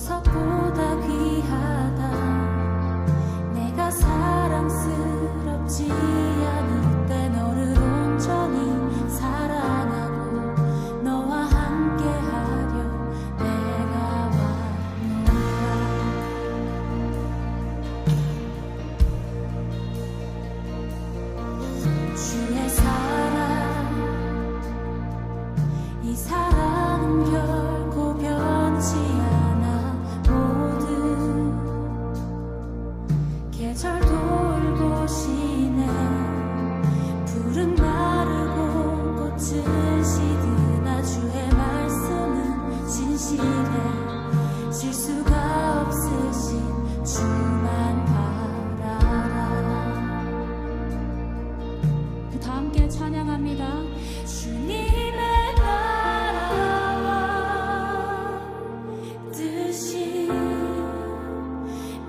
보석보다 귀하다. 내가 사랑스럽지 않을 때 너를 온전히 사랑하고 너와 함께하려 내가 왔노라. 주의 사랑, 이 사랑은 결코 변치 않아. 모든 계절 돌고 시네. 푸른 마르고 꽃은 시드나 주의 말씀은 진실해. 실수가 없으신 주만 바라라. 다 함께 찬양합니다. 주님의 나라와 뜻이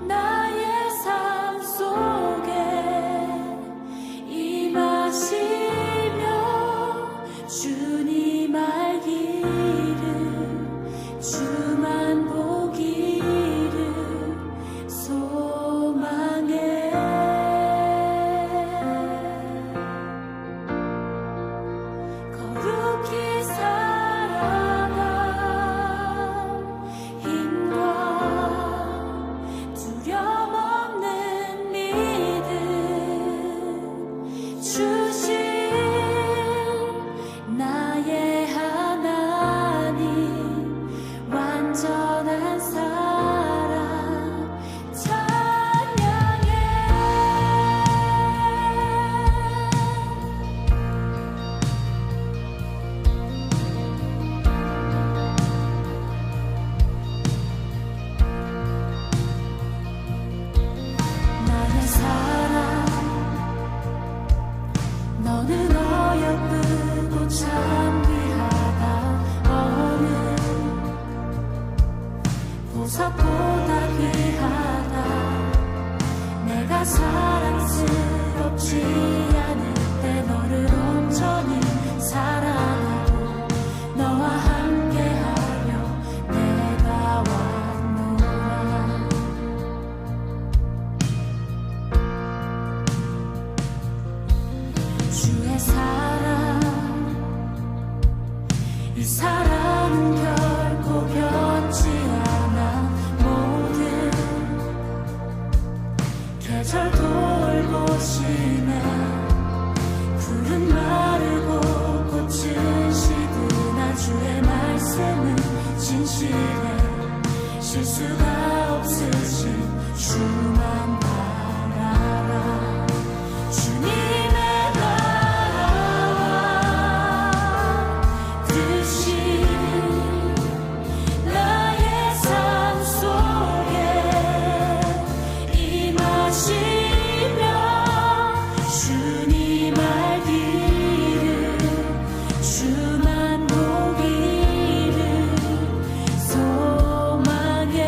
나의 삶 속에 임하시며 주님 알기를 주만 보기를 소망해. 거룩히 살아갈 힘과 두려움 없는 믿음 주신 나의 하나님, 완전한 사랑 찬양해. 나의 사랑, 너는 어여쁘고 참 귀하다. 어느 보석보다 귀하다. 내가 사랑스럽지 않을 때 너를 온전히 사랑하고 너와 함께하려 내가 왔노라. 주의 사랑, 이 사랑은 결코 변치 않아. 모든 계절 돌고 시네. 푸른 마르고 꽃은 시드나 주의 말씀은 진실해. 실수가 없으신 주만 바라라. 주님의 나라와 뜻이 나의 삶 속에 임하시며 주님 알기를 주만 보기를 소망해.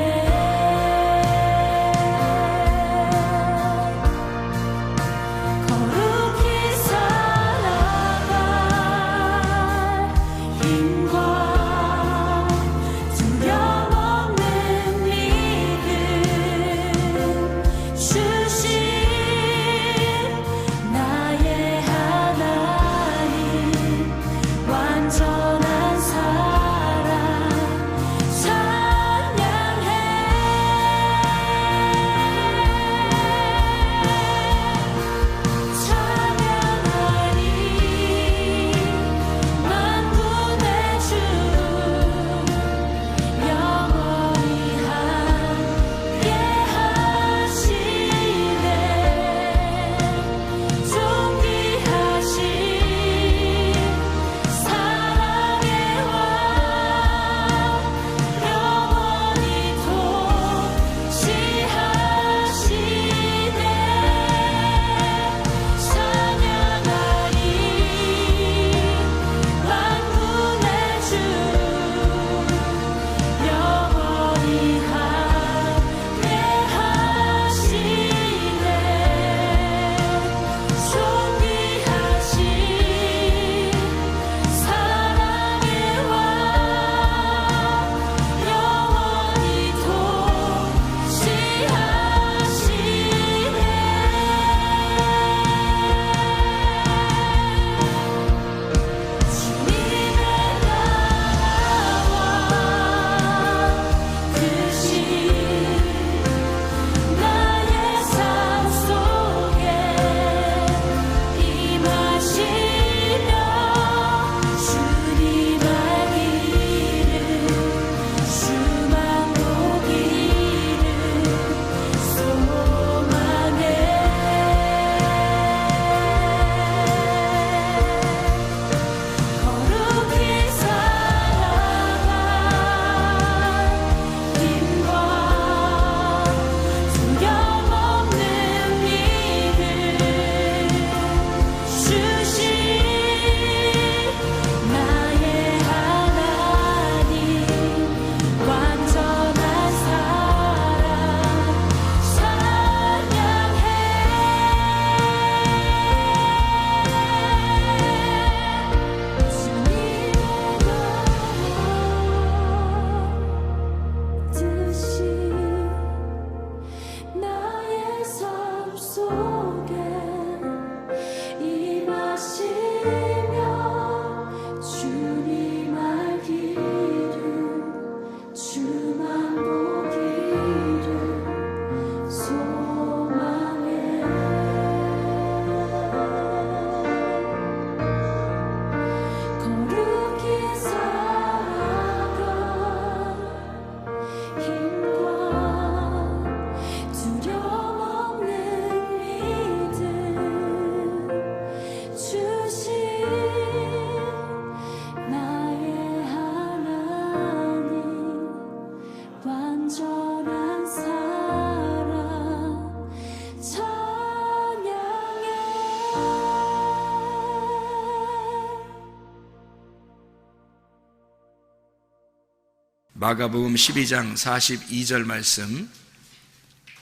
마가복음 12장 42절 말씀,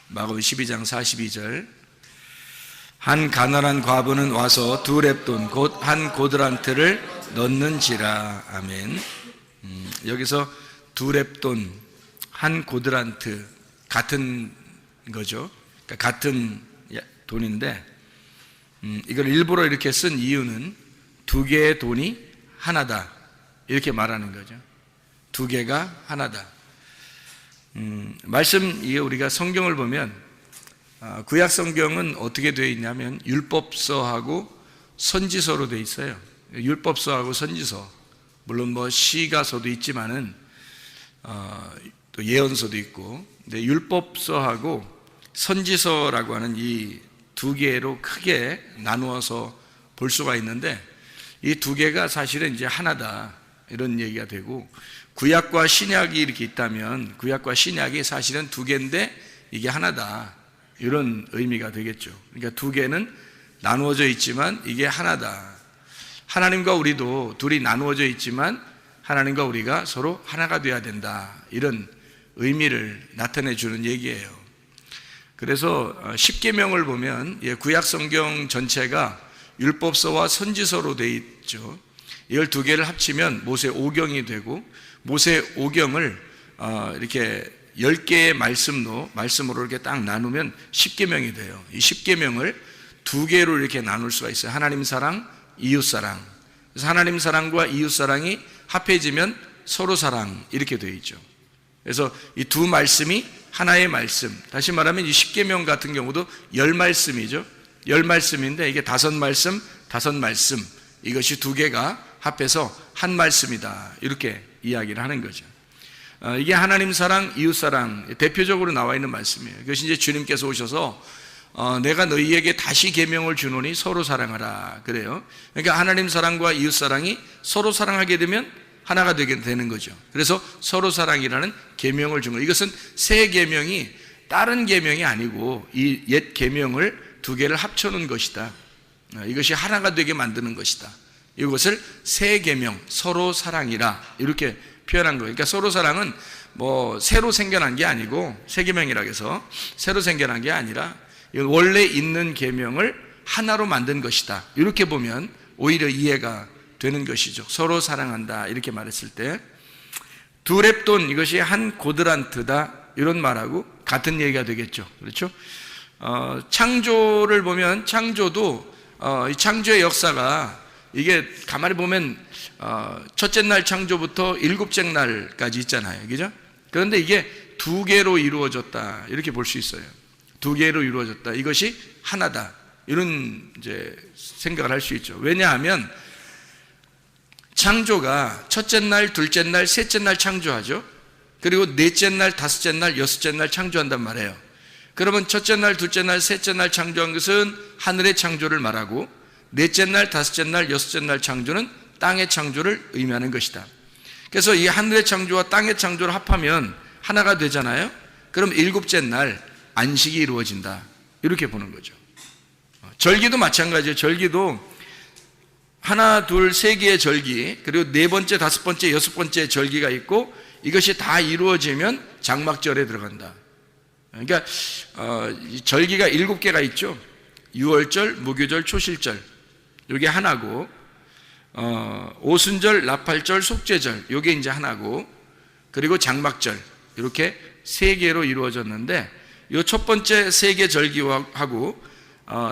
마가복음 12장 42절. 한 가난한 과부는 와서 두 렙돈 곧 한 고드란트를 넣는지라. 아멘. 여기서 두 렙돈, 한 고드란트, 같은 거죠. 그러니까 같은 돈인데, 이걸 일부러 이렇게 쓴 이유는 두 개의 돈이 하나다, 이렇게 말하는 거죠. 두 개가 하나다. 말씀, 이게 우리가 성경을 보면, 구약 성경은 어떻게 되어 있냐면 율법서하고 선지서로 되어 있어요. 율법서하고 선지서, 물론 뭐 시가서도 있지만은 또 예언서도 있고, 근데 율법서하고 선지서라고 하는 이 두 개로 크게 나누어서 볼 수가 있는데, 이 두 개가 사실은 이제 하나다, 이런 얘기가 되고, 구약과 신약이 이렇게 있다면 구약과 신약이 사실은 두 개인데 이게 하나다, 이런 의미가 되겠죠. 그러니까 두 개는 나누어져 있지만 이게 하나다. 하나님과 우리도 둘이 나누어져 있지만 하나님과 우리가 서로 하나가 되어야 된다, 이런 의미를 나타내 주는 얘기예요. 그래서 십계명을 보면 구약 성경 전체가 율법서와 선지서로 되어 있죠. 이걸 두 개를 합치면 모세 오경이 되고, 모세 오경을 이렇게 10개의 말씀으로 이렇게 딱 나누면 십계명이 돼요. 이 십계명을 두 개로 이렇게 나눌 수가 있어요. 하나님 사랑, 이웃 사랑. 그래서 하나님 사랑과 이웃 사랑이 합해지면 서로 사랑, 이렇게 되어 있죠. 그래서 이 두 말씀이 하나의 말씀. 다시 말하면 이 십계명 같은 경우도 10말씀이죠. 10말씀인데 이게 5말씀, 5말씀. 이것이 두 개가 합해서 한 말씀이다, 이렇게 이야기를 하는 거죠. 이게 하나님 사랑, 이웃 사랑, 대표적으로 나와 있는 말씀이에요. 그것이 이제 주님께서 오셔서 내가 너희에게 다시 계명을 주노니 서로 사랑하라, 그래요. 그러니까 하나님 사랑과 이웃 사랑이 서로 사랑하게 되면 하나가 되게 되는 거죠. 그래서 서로 사랑이라는 계명을 준 거예요. 이것은 새 계명이 다른 계명이 아니고 이 옛 계명을 두 개를 합쳐놓은 것이다. 이것이 하나가 되게 만드는 것이다. 이것을 새 계명, 서로 사랑이라, 이렇게 표현한 거예요. 그러니까 서로 사랑은 뭐 새로 생겨난 게 아니고, 새 계명이라고 해서 새로 생겨난 게 아니라 원래 있는 계명을 하나로 만든 것이다, 이렇게 보면 오히려 이해가 되는 것이죠. 서로 사랑한다, 이렇게 말했을 때 두 렙돈, 이것이 한 고드란트다, 이런 말하고 같은 얘기가 되겠죠. 그렇죠? 창조를 보면 창조도 이 창조의 역사가, 이게 가만히 보면 첫째 날 창조부터 일곱째 날까지 있잖아요, 그죠? 그런데 이게 두 개로 이루어졌다, 이렇게 볼 수 있어요. 두 개로 이루어졌다, 이것이 하나다, 이런 이제 생각을 할 수 있죠. 왜냐하면 창조가 첫째 날, 둘째 날, 셋째 날 창조하죠. 그리고 넷째 날, 다섯째 날, 여섯째 날 창조한단 말이에요. 그러면 첫째 날, 둘째 날, 셋째 날 창조한 것은 하늘의 창조를 말하고, 넷째 날, 다섯째 날, 여섯째 날 창조는 땅의 창조를 의미하는 것이다. 그래서 이 하늘의 창조와 땅의 창조를 합하면 하나가 되잖아요. 그럼 일곱째 날 안식이 이루어진다, 이렇게 보는 거죠. 절기도 마찬가지예요. 절기도 하나, 둘, 세 개의 절기, 그리고 네 번째, 다섯 번째, 여섯 번째 절기가 있고, 이것이 다 이루어지면 장막절에 들어간다. 그러니까 절기가 7개가 있죠. 유월절, 무교절, 초실절, 이게 하나고, 오순절, 나팔절, 속죄절, 이게 이제 하나고, 그리고 장막절, 이렇게 3개로 이루어졌는데, 이 첫 번째 3개 절기하고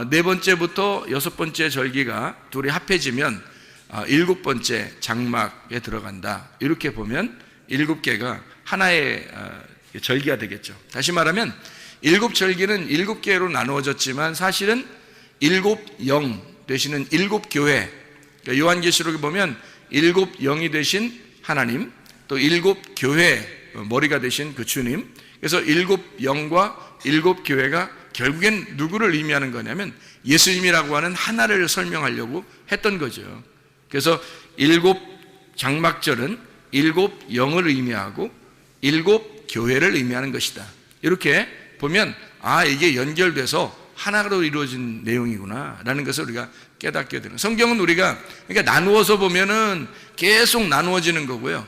네 번째부터 여섯 번째 절기가 둘이 합해지면 일곱 번째 장막에 들어간다, 이렇게 보면 7개가 하나의 절기가 되겠죠. 다시 말하면 7절기는 7개로 나누어졌지만 사실은 7영 되시는 7교회, 그러니까 요한계시록에 보면 7영이 되신 하나님, 또 7교회 머리가 되신 그 주님, 그래서 7영과 7교회가 결국엔 누구를 의미하는 거냐면 예수님이라고 하는 하나를 설명하려고 했던 거죠. 그래서 7장막절은 7영을 의미하고 7교회를 의미하는 것이다, 이렇게 보면 이게 연결돼서 하나로 이루어진 내용이구나 라는 것을 우리가 깨닫게 되는. 성경은 우리가 그러니까 나누어서 보면은 계속 나누어지는 거고요.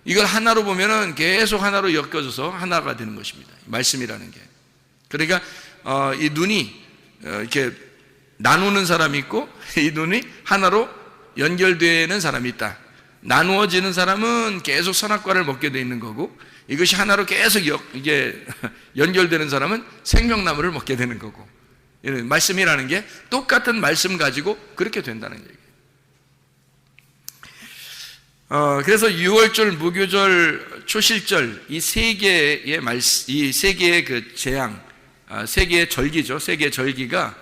이걸 하나로 보면은 계속 하나로 엮여져서 하나가 되는 것입니다. 말씀이라는 게. 그러니까 이 눈이 이렇게 나누는 사람이 있고 이 눈이 하나로 연결되는 사람이 있다. 나누어지는 사람은 계속 선악과를 먹게 돼 있는 거고, 이것이 하나로 계속 이게 연결되는 사람은 생명나무를 먹게 되는 거고, 말씀이라는 게 똑같은 말씀 가지고 그렇게 된다는 얘기예요. 그래서 유월절, 무교절, 초실절 이 세 개의 이 세 개의 그 재앙, 세 개의 절기죠. 세 개의 절기가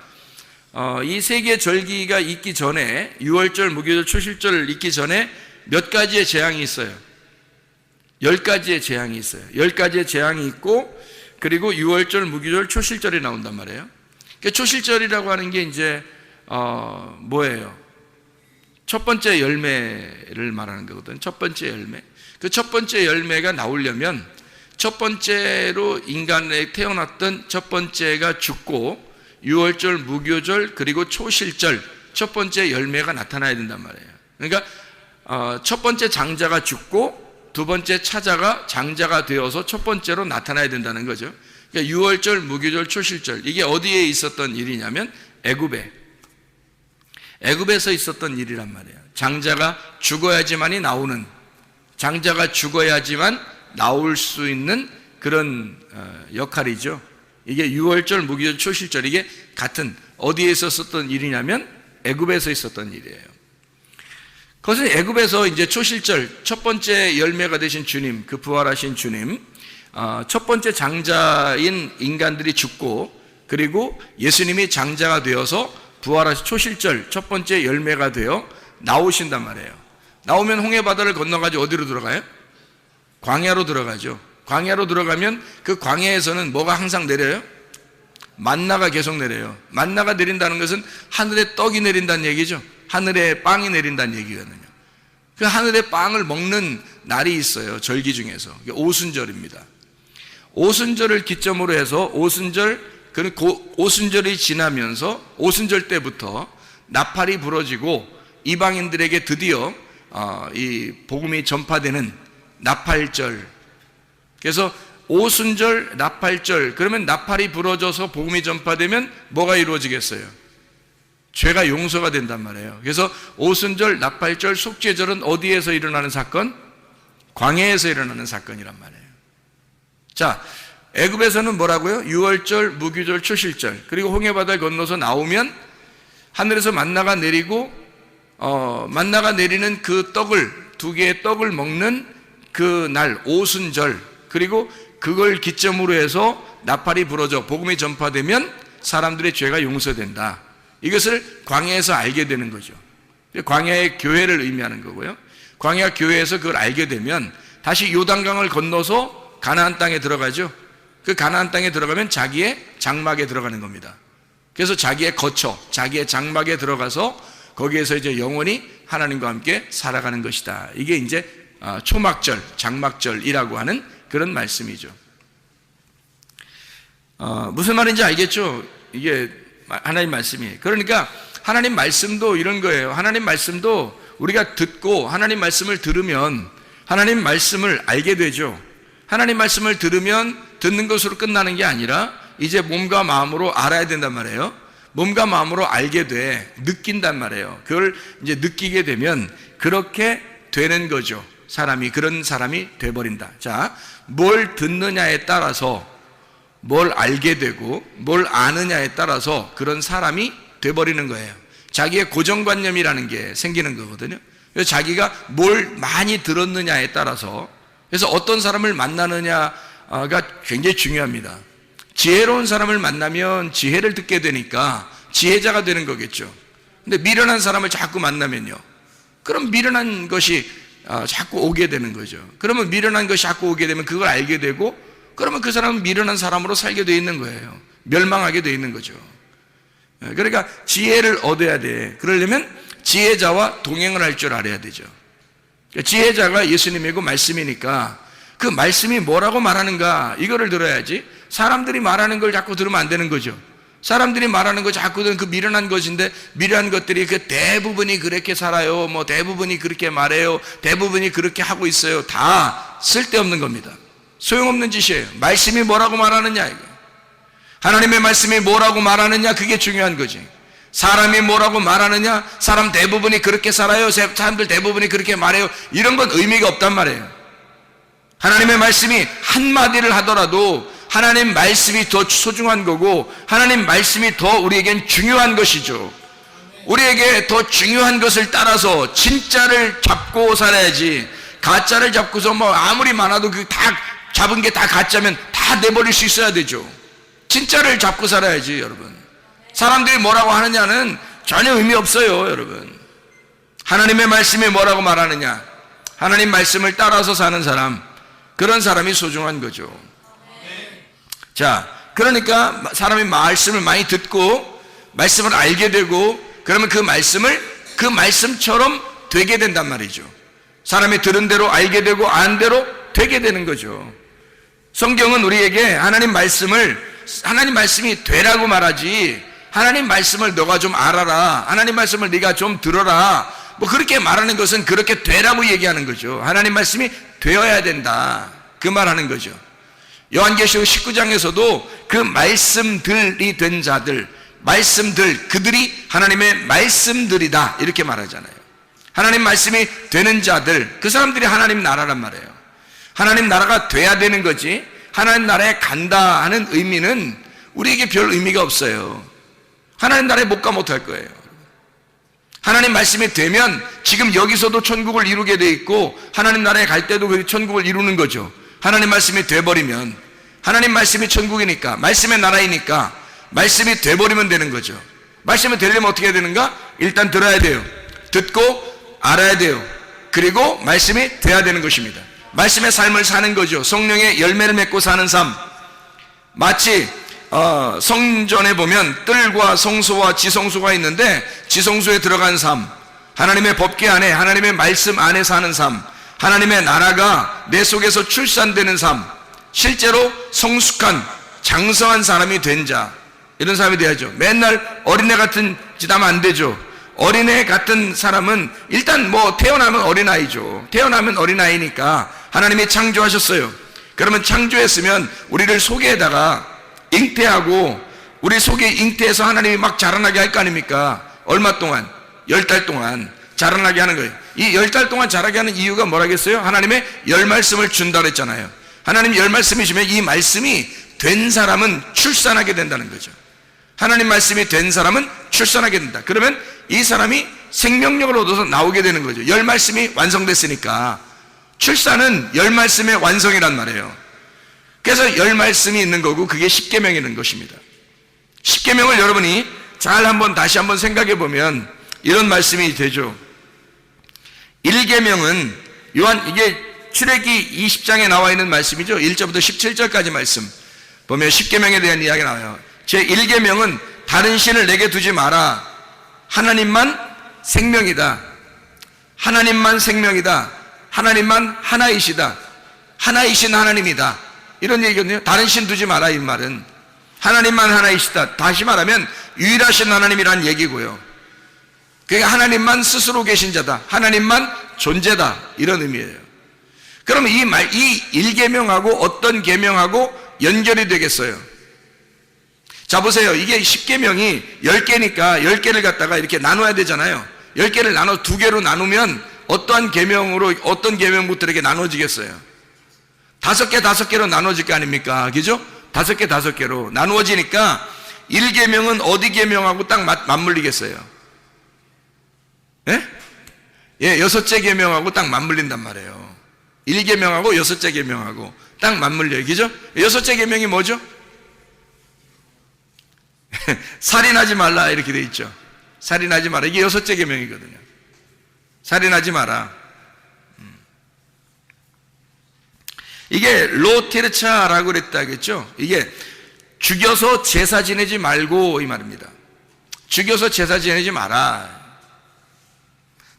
이 세 개의 절기가 있기 전에, 유월절, 무교절, 초실절을 있기 전에 몇 가지의 재앙이 있어요. 10가지의 재앙이 있어요. 10가지의 재앙이 있고, 그리고 유월절, 무교절, 초실절이 나온단 말이에요. 그러니까 초실절이라고 하는 게 이제 뭐예요? 첫 번째 열매를 말하는 거거든. 첫 번째 열매. 그 첫 번째 열매가 나오려면 첫 번째로 인간에 태어났던 첫 번째가 죽고, 유월절, 무교절, 그리고 초실절 첫 번째 열매가 나타나야 된단 말이에요. 그러니까 첫 번째 장자가 죽고 두 번째 차자가 장자가 되어서 첫 번째로 나타나야 된다는 거죠. 그러니까 유월절, 무교절, 초실절 이게 어디에 있었던 일이냐면 애굽에서 있었던 일이란 말이에요. 장자가 죽어야지만이 나오는, 장자가 죽어야지만 나올 수 있는 그런 역할이죠. 이게 유월절, 무교절, 초실절 이게 같은 어디에 있었던 일이냐면 애굽에서 있었던 일이에요. 그것은 애굽에서 이제 초실절 첫 번째 열매가 되신 주님, 그 부활하신 주님, 첫 번째 장자인 인간들이 죽고, 그리고 예수님이 장자가 되어서 부활하신 초실절 첫 번째 열매가 되어 나오신단 말이에요. 나오면 홍해바다를 건너가지고 어디로 들어가요? 광야로 들어가죠. 광야로 들어가면 그 광야에서는 뭐가 항상 내려요? 만나가 계속 내려요. 만나가 내린다는 것은 하늘에 떡이 내린다는 얘기죠. 하늘에 빵이 내린다는 얘기거든요. 그 하늘에 빵을 먹는 날이 있어요. 절기 중에서. 오순절입니다. 오순절을 기점으로 해서 오순절이 지나면서 오순절 때부터 나팔이 부러지고 이방인들에게 드디어 이 복음이 전파되는 나팔절. 그래서 오순절, 나팔절, 그러면 나팔이 부러져서 복음이 전파되면 뭐가 이루어지겠어요? 죄가 용서가 된단 말이에요. 그래서 오순절, 나팔절, 속죄절은 어디에서 일어나는 사건? 광야에서 일어나는 사건이란 말이에요. 자, 애굽에서는 뭐라고요? 유월절, 무교절, 초실절, 그리고 홍해바다를 건너서 나오면 하늘에서 만나가 내리고 만나가 내리는 그 떡을, 두 개의 떡을 먹는 그 날 오순절, 그리고 그걸 기점으로 해서 나팔이 부러져 복음이 전파되면 사람들의 죄가 용서된다. 이것을 광야에서 알게 되는 거죠. 광야의 교회를 의미하는 거고요. 광야 교회에서 그걸 알게 되면 다시 요단강을 건너서 가나안 땅에 들어가죠. 그 가나안 땅에 들어가면 자기의 장막에 들어가는 겁니다. 그래서 자기의 거처, 자기의 장막에 들어가서 거기에서 이제 영원히 하나님과 함께 살아가는 것이다. 이게 이제 초막절, 장막절이라고 하는 그런 말씀이죠. 무슨 말인지 알겠죠? 이게 하나님 말씀이에요. 그러니까 하나님 말씀도 이런 거예요. 하나님 말씀도 우리가 듣고 하나님 말씀을 들으면 하나님 말씀을 알게 되죠. 하나님 말씀을 들으면 듣는 것으로 끝나는 게 아니라 이제 몸과 마음으로 알아야 된단 말이에요. 몸과 마음으로 알게 돼, 느낀단 말이에요. 그걸 이제 느끼게 되면 그렇게 되는 거죠. 그런 사람이 돼버린다. 자, 뭘 듣느냐에 따라서 뭘 알게 되고 뭘 아느냐에 따라서 그런 사람이 돼버리는 거예요. 자기의 고정관념이라는 게 생기는 거거든요. 그래서 자기가 뭘 많이 들었느냐에 따라서, 그래서 어떤 사람을 만나느냐가 굉장히 중요합니다. 지혜로운 사람을 만나면 지혜를 듣게 되니까 지혜자가 되는 거겠죠. 근데 미련한 사람을 자꾸 만나면요, 그럼 미련한 것이 자꾸 오게 되는 거죠. 그러면 미련한 것이 자꾸 오게 되면 그걸 알게 되고, 그러면 그 사람은 미련한 사람으로 살게 되어 있는 거예요. 멸망하게 되어 있는 거죠. 그러니까 지혜를 얻어야 돼. 그러려면 지혜자와 동행을 할 줄 알아야 되죠. 지혜자가 예수님이고 말씀이니까 그 말씀이 뭐라고 말하는가 이거를 들어야지, 사람들이 말하는 걸 자꾸 들으면 안 되는 거죠. 사람들이 말하는 거 자꾸는 그 미련한 것인데, 미련한 것들이 그 대부분이 그렇게 살아요, 뭐 대부분이 그렇게 말해요, 대부분이 그렇게 하고 있어요. 다 쓸데없는 겁니다. 소용없는 짓이에요. 말씀이 뭐라고 말하느냐, 이거. 하나님의 말씀이 뭐라고 말하느냐, 그게 중요한 거지. 사람이 뭐라고 말하느냐, 사람 대부분이 그렇게 살아요, 사람들 대부분이 그렇게 말해요, 이런 건 의미가 없단 말이에요. 하나님의 말씀이 한마디를 하더라도 하나님 말씀이 더 소중한 거고, 하나님 말씀이 더 우리에겐 중요한 것이죠. 우리에게 더 중요한 것을 따라서 진짜를 잡고 살아야지, 가짜를 잡고서 뭐 아무리 많아도 그 다 잡은 게 다 가짜면 다 내버릴 수 있어야 되죠. 진짜를 잡고 살아야지, 여러분. 사람들이 뭐라고 하느냐는 전혀 의미 없어요, 여러분. 하나님의 말씀이 뭐라고 말하느냐, 하나님 말씀을 따라서 사는 사람, 그런 사람이 소중한 거죠. 자, 그러니까 사람이 말씀을 많이 듣고 말씀을 알게 되고, 그러면 그 말씀을 그 말씀처럼 되게 된단 말이죠. 사람이 들은 대로 알게 되고 안 대로 되게 되는 거죠. 성경은 우리에게 하나님 말씀이 되라고 말하지, 하나님 말씀을 너가 좀 알아라, 하나님 말씀을 네가 좀 들어라, 뭐 그렇게 말하는 것은 그렇게 되라고 얘기하는 거죠. 하나님 말씀이 되어야 된다, 그 말하는 거죠. 요한계시록 19장에서도 그 말씀들이 된 자들, 그들이 하나님의 말씀들이다, 이렇게 말하잖아요. 하나님 말씀이 되는 자들, 그 사람들이 하나님 나라란 말이에요. 하나님 나라가 돼야 되는 거지, 하나님 나라에 간다 하는 의미는 우리에게 별 의미가 없어요. 하나님 나라에 못 가 못할 거예요. 하나님 말씀이 되면 지금 여기서도 천국을 이루게 돼 있고, 하나님 나라에 갈 때도 그 천국을 이루는 거죠. 하나님 말씀이 돼버리면, 하나님 말씀이 천국이니까, 말씀의 나라이니까 말씀이 돼버리면 되는 거죠. 말씀이 되려면 어떻게 해야 되는가? 일단 들어야 돼요. 듣고 알아야 돼요. 그리고 말씀이 돼야 되는 것입니다. 말씀의 삶을 사는 거죠. 성령의 열매를 맺고 사는 삶. 마치 성전에 보면 뜰과 성소와 지성소가 있는데, 지성소에 들어간 삶, 하나님의 법궤 안에, 하나님의 말씀 안에 사는 삶, 하나님의 나라가 내 속에서 출산되는 삶, 실제로 성숙한 장성한 사람이 된 자, 이런 사람이 돼야죠. 맨날 어린애 같은 짓 하면 안 되죠. 어린애 같은 사람은 일단 뭐 태어나면 어린아이죠. 태어나면 어린아이니까 하나님이 창조하셨어요. 그러면 창조했으면 우리를 속에다가 잉태하고, 우리 속에 잉태해서 하나님이 막 자라나게 할 거 아닙니까? 얼마 동안? 10달 동안 자라나게 하는 거예요. 이 10달 동안 자라게 하는 이유가 뭐라겠어요? 하나님의 열 말씀을 준다 그랬잖아요. 하나님 열 말씀이시면 이 말씀이 된 사람은 출산하게 된다는 거죠. 하나님 말씀이 된 사람은 출산하게 된다. 그러면 이 사람이 생명력을 얻어서 나오게 되는 거죠. 열 말씀이 완성됐으니까. 출산은 열 말씀의 완성이란 말이에요. 그래서 열 말씀이 있는 거고, 그게 십계명이 있는 것입니다. 십계명을 여러분이 잘 다시 한번 생각해 보면 이런 말씀이 되죠. 1계명은 이게 출애기 20장에 나와 있는 말씀이죠. 1절부터 17절까지 말씀 보면 십계명에 대한 이야기가 나와요. 제 1계명은 다른 신을 내게 두지 마라. 하나님만 생명이다. 하나님만 생명이다. 하나님만 하나이시다. 하나이신 하나님이다. 이런 얘기거든요. 다른 신 두지 마라, 이 말은. 하나님만 하나이시다. 다시 말하면 유일하신 하나님이란 얘기고요. 그러니까 하나님만 스스로 계신 자다. 하나님만 존재다. 이런 의미예요. 그러면 이 1계명하고 어떤 계명하고 연결이 되겠어요? 자, 보세요. 이게 10계명이 10개니까 10개를 갖다가 이렇게 나눠야 되잖아요. 10개를 나눠 2개로 나누면 어떤 계명부터 이렇게 나눠지겠어요? 5개로 나눠질 거 아닙니까? 그죠? 5개로 나누어지니까 1계명은 어디 계명하고 딱 맞물리겠어요? 예? 예, 6째 계명하고 딱 맞물린단 말이에요. 1계명하고 6째 계명하고 딱 맞물려요. 그죠? 6째 계명이 뭐죠? 살인하지 말라, 이렇게 돼 있죠. 살인하지 마라. 이게 6째 계명이거든요. 살인하지 마라. 이게 로테르차라고 그랬다겠죠. 이게 죽여서 제사 지내지 말고, 이 말입니다. 죽여서 제사 지내지 마라.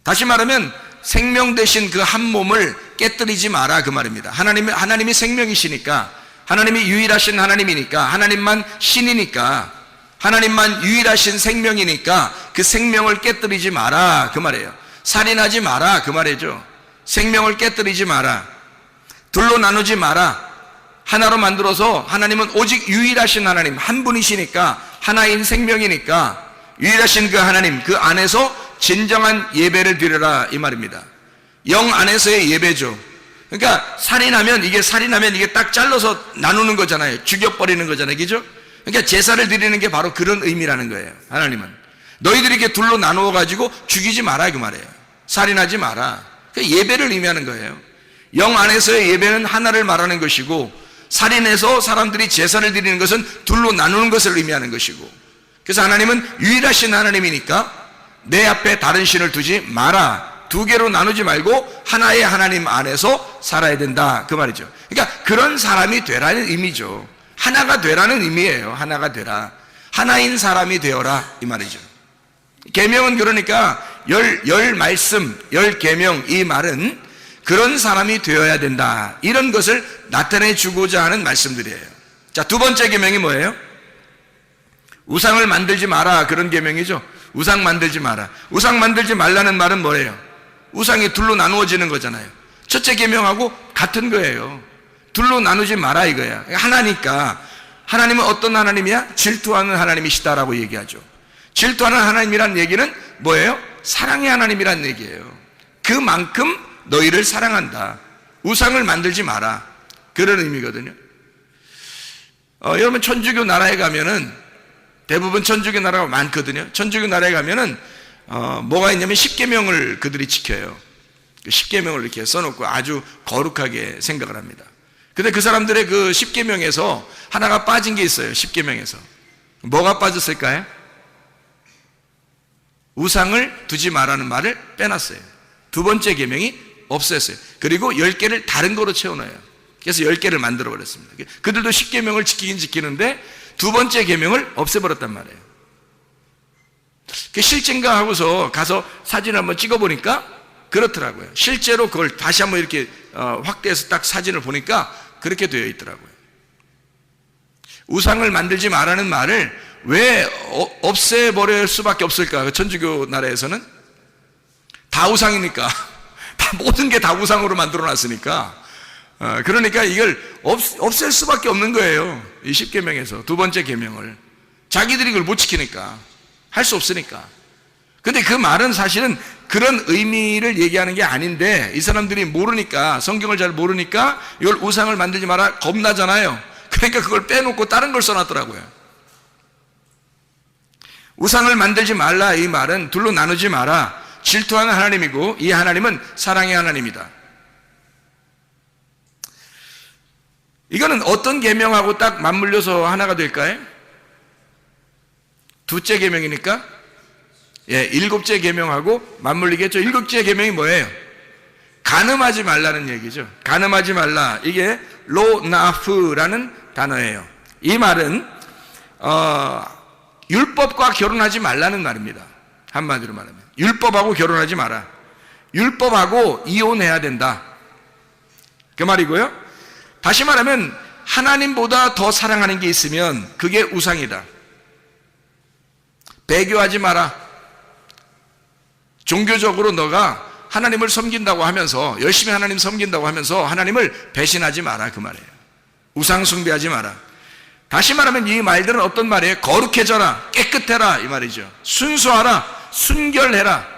다시 말하면 생명 대신 그 한 몸을 깨뜨리지 마라, 그 말입니다. 하나님이 생명이시니까, 하나님이 유일하신 하나님이니까, 하나님만 신이니까, 하나님만 유일하신 생명이니까 그 생명을 깨뜨리지 마라 그 말이에요. 살인하지 마라 그 말이죠. 생명을 깨뜨리지 마라. 둘로 나누지 마라. 하나로 만들어서 하나님은 오직 유일하신 하나님 한 분이시니까 하나인 생명이니까 유일하신 그 하나님 그 안에서 진정한 예배를 드려라 이 말입니다. 영 안에서의 예배죠. 그러니까 살인하면 이게 딱 잘라서 나누는 거잖아요. 죽여버리는 거잖아요. 그죠? 그러니까 제사를 드리는 게 바로 그런 의미라는 거예요. 하나님은 너희들이 이렇게 둘로 나누어 가지고 죽이지 마라 그 말이에요. 살인하지 마라. 그러니까 예배를 의미하는 거예요. 영 안에서의 예배는 하나를 말하는 것이고 살인해서 사람들이 제사를 드리는 것은 둘로 나누는 것을 의미하는 것이고, 그래서 하나님은 유일하신 하나님이니까 내 앞에 다른 신을 두지 마라. 두 개로 나누지 말고 하나의 하나님 안에서 살아야 된다 그 말이죠. 그러니까 그런 사람이 되라는 의미죠. 하나가 되라는 의미예요. 하나가 되라. 하나인 사람이 되어라 이 말이죠. 계명은 그러니까 열 말씀, 열 계명 이 말은 그런 사람이 되어야 된다 이런 것을 나타내 주고자 하는 말씀들이에요. 자, 두 번째 계명이 뭐예요? 우상을 만들지 마라 그런 계명이죠. 우상 만들지 마라. 우상 만들지 말라는 말은 뭐예요? 우상이 둘로 나누어지는 거잖아요. 첫째 계명하고 같은 거예요. 둘로 나누지 마라 이거야. 하나니까 하나님은 어떤 하나님이야? 질투하는 하나님이시다라고 얘기하죠. 질투하는 하나님이란 얘기는 뭐예요? 사랑의 하나님이란 얘기예요. 그만큼 너희를 사랑한다. 우상을 만들지 마라 그런 의미거든요. 여러분 천주교 나라에 가면은 대부분 천주교 나라가 많거든요. 천주교 나라에 가면은 뭐가 있냐면 십계명을 그들이 지켜요. 십계명을 이렇게 써놓고 아주 거룩하게 생각을 합니다. 근데 그 사람들의 그 십계명에서 하나가 빠진 게 있어요. 십계명에서 뭐가 빠졌을까요? 우상을 두지 마라는 말을 빼놨어요. 두 번째 계명이 없앴어요. 그리고 10개를 다른 거로 채워넣어요. 그래서 10개를 만들어 버렸습니다. 그들도 십계명을 지키긴 지키는데 두 번째 계명을 없애버렸단 말이에요. 그게 실제인가 하고서 가서 사진을 한번 찍어보니까 그렇더라고요. 실제로 그걸 다시 한번 이렇게 확대해서 딱 사진을 보니까 그렇게 되어 있더라고요. 우상을 만들지 말라는 말을 왜 없애버릴 수밖에 없을까? 천주교 나라에서는 다 우상이니까 다 모든 게 다 우상으로 만들어놨으니까 그러니까 이걸 없앨 수밖에 없는 거예요. 이 십계명에서 두 번째 계명을 자기들이 그걸 못 지키니까 할 수 없으니까. 근데 그 말은 사실은 그런 의미를 얘기하는 게 아닌데 이 사람들이 모르니까, 성경을 잘 모르니까 이걸 우상을 만들지 마라 겁나잖아요. 그러니까 그걸 빼놓고 다른 걸 써놨더라고요. 우상을 만들지 말라 이 말은 둘로 나누지 마라. 질투하는 하나님이고 이 하나님은 사랑의 하나님이다. 이거는 어떤 계명하고 딱 맞물려서 하나가 될까요? 둘째 계명이니까 일곱째 계명하고 맞물리겠죠. 일곱째 계명이 뭐예요? 간음하지 말라는 얘기죠. 간음하지 말라. 이게 로나프라는 단어예요. 이 말은 율법과 결혼하지 말라는 말입니다. 한마디로 말하면 율법하고 결혼하지 마라. 율법하고 이혼해야 된다 그 말이고요. 다시 말하면 하나님보다 더 사랑하는 게 있으면 그게 우상이다. 배교하지 마라. 종교적으로 너가 하나님을 섬긴다고 하면서 열심히 하나님 섬긴다고 하면서 하나님을 배신하지 마라 그 말이에요. 우상 숭배하지 마라. 다시 말하면 이 말들은 어떤 말이에요? 거룩해져라, 깨끗해라 이 말이죠. 순수하라, 순결해라.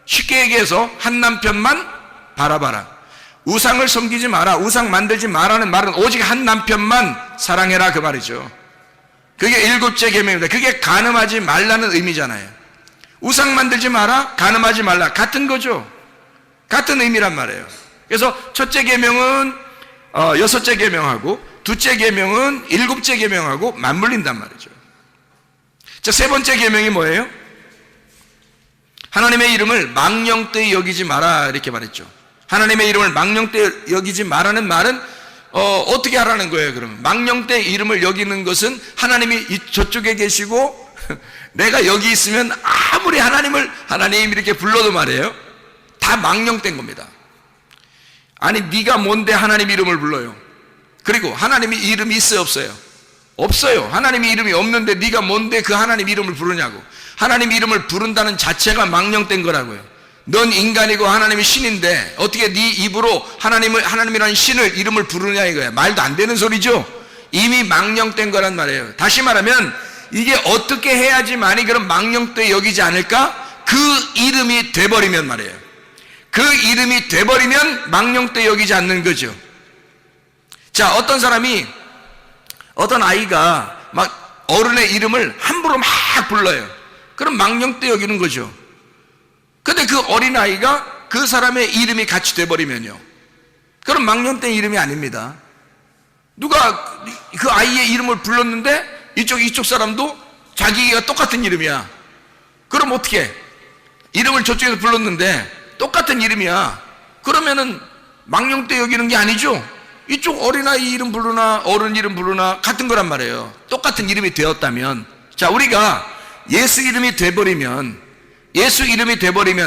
쉽게 얘기해서 한 남편만 바라봐라. 우상을 섬기지 마라, 우상 만들지 마라는 말은 오직 한 남편만 사랑해라 그 말이죠. 그게 일곱째 계명입니다. 그게 간음하지 말라는 의미잖아요. 우상 만들지 마라, 간음하지 말라 같은 거죠. 같은 의미란 말이에요. 그래서 첫째 계명은 여섯째 계명하고 둘째 계명은 일곱째 계명하고 맞물린단 말이죠. 자, 세 번째 계명이 뭐예요? 하나님의 이름을 망령되이 여기지 마라 이렇게 말했죠. 하나님의 이름을 망령되이 여기지 마라는 말은 어떻게 하라는 거예요? 그러면 망령되이 이름을 여기는 것은 하나님이 저쪽에 계시고 내가 여기 있으면 아무리 하나님 이렇게 불러도 말이에요, 다 망령된 겁니다. 아니 네가 뭔데 하나님 이름을 불러요? 그리고 하나님이 이름이 있어요 없어요? 없어요. 하나님의 이름이 없는데 네가 뭔데 그 하나님 이름을 부르냐고. 하나님 이름을 부른다는 자체가 망령된 거라고요. 넌 인간이고 하나님이 신인데 어떻게 네 입으로 하나님이라는 신을 이름을 부르냐 이거야. 말도 안 되는 소리죠. 이미 망령된 거란 말이에요. 다시 말하면 이게 어떻게 해야지만이 그런 망령되이 여기지 않을까? 그 이름이 돼버리면 말이에요. 그 이름이 돼버리면 망령되이 여기지 않는 거죠. 자, 어떤 아이가 막 어른의 이름을 함부로 막 불러요. 그럼 망령되이 여기는 거죠. 근데 그 어린아이가 그 사람의 이름이 같이 돼버리면요, 그럼 망령된 이름이 아닙니다. 누가 그 아이의 이름을 불렀는데 이쪽 사람도 자기가 똑같은 이름이야. 그럼 어떻게? 이름을 저쪽에서 불렀는데 똑같은 이름이야. 그러면은 망령되 여기는 게 아니죠. 이쪽 어린아이 이름 부르나 어른 이름 부르나 같은 거란 말이에요. 똑같은 이름이 되었다면. 자, 우리가 예수 이름이 돼버리면,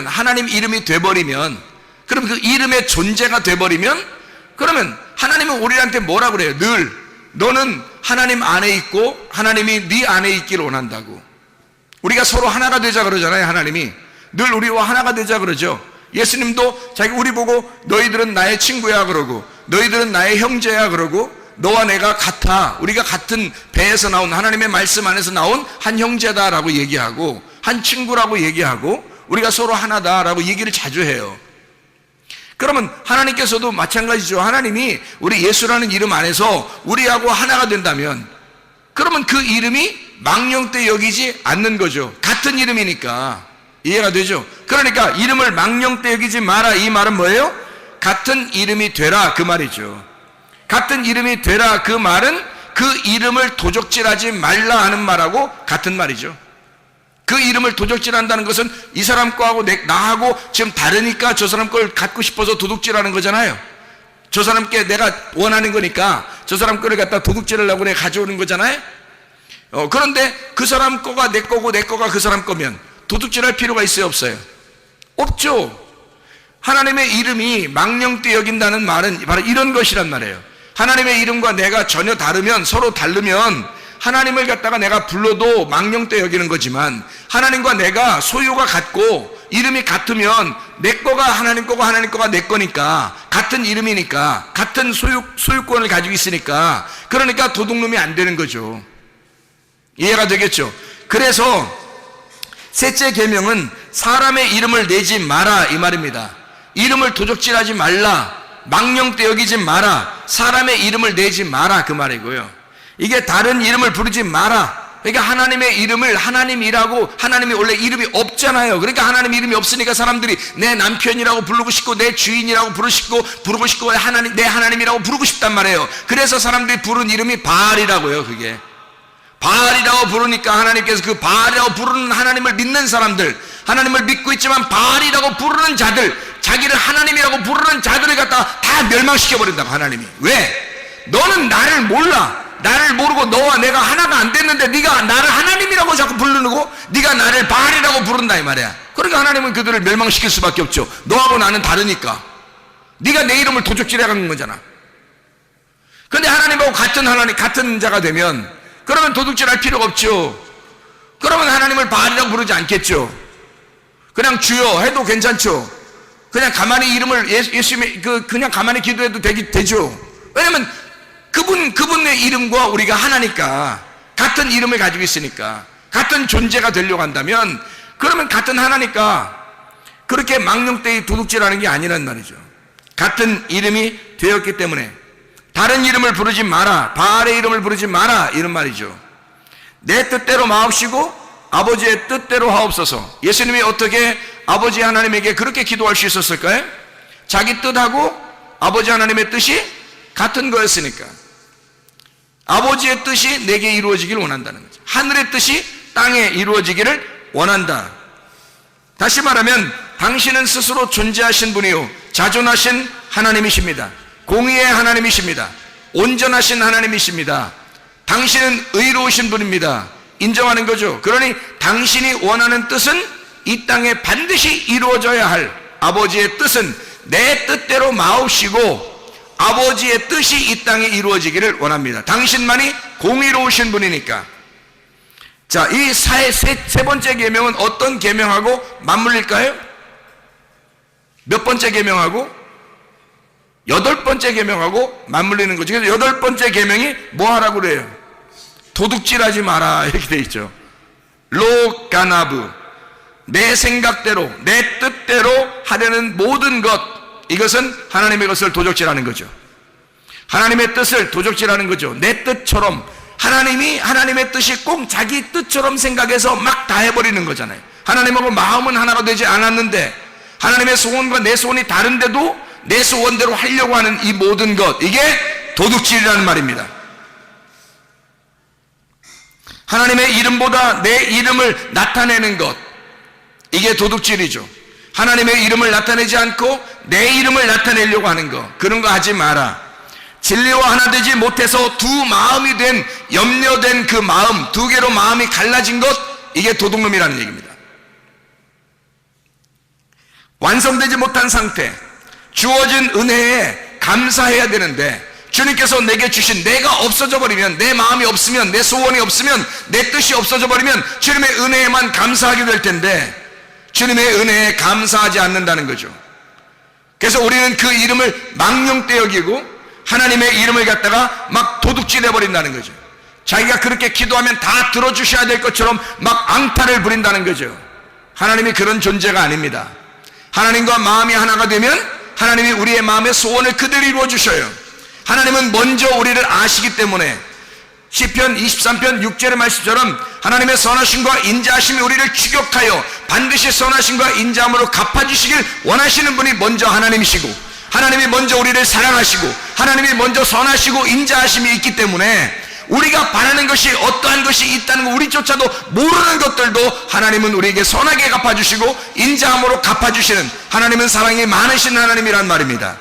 하나님 이름이 돼버리면, 그럼 그 이름의 존재가 돼버리면, 그러면 하나님은 우리한테 뭐라 그래요? 늘 너는 하나님 안에 있고 하나님이 네 안에 있기를 원한다고. 우리가 서로 하나가 되자 그러잖아요. 하나님이 늘 우리와 하나가 되자 그러죠. 예수님도 우리 보고 너희들은 나의 친구야 그러고, 너희들은 나의 형제야 그러고, 너와 내가 같아, 우리가 같은 배에서 나온, 하나님의 말씀 안에서 나온 한 형제다라고 얘기하고, 한 친구라고 얘기하고, 우리가 서로 하나다라고 얘기를 자주 해요. 그러면 하나님께서도 마찬가지죠. 하나님이 우리 예수라는 이름 안에서 우리하고 하나가 된다면, 그러면 그 이름이 망령되 여기지 않는 거죠. 같은 이름이니까. 이해가 되죠? 그러니까 이름을 망령되 여기지 마라, 이 말은 뭐예요? 같은 이름이 되라, 그 말이죠. 같은 이름이 되라, 그 말은 그 이름을 도적질하지 말라 하는 말하고 같은 말이죠. 그 이름을 도적질한다는 것은 이 사람 거하고 나하고 지금 다르니까 저 사람 걸 갖고 싶어서 도둑질하는 거잖아요. 저 사람께 내가 원하는 거니까 저 사람 거를 갖다 도둑질하려고 내가 가져오는 거잖아요. 그런데 그 사람 거가 내 거고 내 거가 그 사람 거면 도둑질할 필요가 있어요, 없어요? 없죠. 하나님의 이름이 망령되 여긴다는 말은 바로 이런 것이란 말이에요. 하나님의 이름과 내가 전혀 다르면, 서로 다르면 하나님을 갖다가 내가 불러도 망령되 여기는 거지만, 하나님과 내가 소유가 같고 이름이 같으면 내 거가 하나님 거고 하나님 거가 내 거니까, 같은 이름이니까, 같은 소유권을 가지고 있으니까, 그러니까 도둑놈이 안 되는 거죠. 이해가 되겠죠? 그래서 셋째 계명은 사람의 이름을 내지 마라, 이 말입니다. 이름을 도적질하지 말라, 망령되 여기지 마라, 사람의 이름을 내지 마라, 그 말이고요. 이게 다른 이름을 부르지 마라. 그러니까 하나님의 이름을 하나님이라고, 하나님이 원래 이름이 없잖아요. 그러니까 하나님 이름이 없으니까 사람들이 내 남편이라고 부르고 싶고 내 주인이라고 부르고 싶고 내 하나님이라고 부르고 싶단 말이에요. 그래서 사람들이 부른 이름이 바알이라고요. 그게 바알이라고 부르니까 하나님께서 그 바알이라고 부르는 하나님을 믿는 사람들, 하나님을 믿고 있지만 바알이라고 부르는 자들, 자기를 하나님이라고 부르는 자들을 갖다가 다 멸망시켜버린다고. 하나님이 왜? 너는 나를 몰라. 나를 모르고 너와 내가 하나가 안 됐는데 네가 나를 하나님이라고 자꾸 부르고 네가 나를 바알이라고 부른다, 이 말이야. 그러니까 하나님은 그들을 멸망시킬 수밖에 없죠. 너하고 나는 다르니까. 네가 내 이름을 도적질해가는 거잖아. 근데 하나님하고 같은 자가 되면, 그러면 도둑질할 필요가 없죠. 그러면 하나님을 바알이라고 부르지 않겠죠. 그냥 주여 해도 괜찮죠. 그냥 가만히 이름을 예수님의 그냥 가만히 기도해도 되죠. 왜냐면 그분의 이름과 우리가 하나니까, 같은 이름을 가지고 있으니까, 같은 존재가 되려고 한다면, 그러면 같은 하나니까 그렇게 망령되이 도둑질하는 게 아니란 말이죠. 같은 이름이 되었기 때문에 다른 이름을 부르지 마라, 바알의 이름을 부르지 마라, 이런 말이죠. 내 뜻대로 마옵시고 아버지의 뜻대로 하옵소서. 예수님이 어떻게 아버지 하나님에게 그렇게 기도할 수 있었을까요? 자기 뜻하고 아버지 하나님의 뜻이 같은 거였으니까. 아버지의 뜻이 내게 이루어지기를 원한다는 거죠. 하늘의 뜻이 땅에 이루어지기를 원한다. 다시 말하면 당신은 스스로 존재하신 분이요 자존하신 하나님이십니다. 공의의 하나님이십니다. 온전하신 하나님이십니다. 당신은 의로우신 분입니다. 인정하는 거죠. 그러니 당신이 원하는 뜻은 이 땅에 반드시 이루어져야 할 아버지의 뜻은 내 뜻대로 마옵시고 아버지의 뜻이 이 땅에 이루어지기를 원합니다. 당신만이 공의로우신 분이니까. 자, 이 세 번째 계명은 어떤 계명하고 맞물릴까요? 몇 번째 계명하고? 8번째 계명하고 맞물리는 거죠. 그래서 8번째 계명이 뭐 하라고 그래요? 도둑질하지 마라 이렇게 돼 있죠. 로 가나브, 내 생각대로 내 뜻대로 하려는 모든 것, 이것은 하나님의 것을 도적질하는 거죠. 하나님의 뜻을 도적질하는 거죠. 내 뜻처럼, 하나님의 뜻이 꼭 자기 뜻처럼 생각해서 막 다 해버리는 거잖아요. 하나님하고 마음은 하나가 되지 않았는데 하나님의 소원과 내 소원이 다른데도 내 소원대로 하려고 하는 이 모든 것, 이게 도둑질이라는 말입니다. 하나님의 이름보다 내 이름을 나타내는 것, 이게 도둑질이죠. 하나님의 이름을 나타내지 않고 내 이름을 나타내려고 하는 것, 그런 거 하지 마라. 진리와 하나 되지 못해서 두 마음이 된, 염려된 그 마음, 두 개로 마음이 갈라진 것, 이게 도둑놈이라는 얘기입니다. 완성되지 못한 상태, 주어진 은혜에 감사해야 되는데 주님께서 내게 주신 내가 없어져 버리면, 내 마음이 없으면, 내 소원이 없으면, 내 뜻이 없어져 버리면 주님의 은혜에만 감사하게 될 텐데 주님의 은혜에 감사하지 않는다는 거죠. 그래서 우리는 그 이름을 망령되 여기고 하나님의 이름을 갖다가 막 도둑질해 버린다는 거죠. 자기가 그렇게 기도하면 다 들어주셔야 될 것처럼 막 앙탈을 부린다는 거죠. 하나님이 그런 존재가 아닙니다. 하나님과 마음이 하나가 되면 하나님이 우리의 마음의 소원을 그대로 이루어 주셔요. 하나님은 먼저 우리를 아시기 때문에 시편 23편 6절의 말씀처럼 하나님의 선하심과 인자하심이 우리를 추격하여 반드시 선하심과 인자함으로 갚아주시길 원하시는 분이 먼저 하나님이시고, 하나님이 먼저 우리를 사랑하시고, 하나님이 먼저 선하시고 인자하심이 있기 때문에 우리가 바라는 것이 어떠한 것이 있다는 거 우리조차도 모르는 것들도 하나님은 우리에게 선하게 갚아주시고 인자함으로 갚아주시는, 하나님은 사랑이 많으신 하나님이란 말입니다.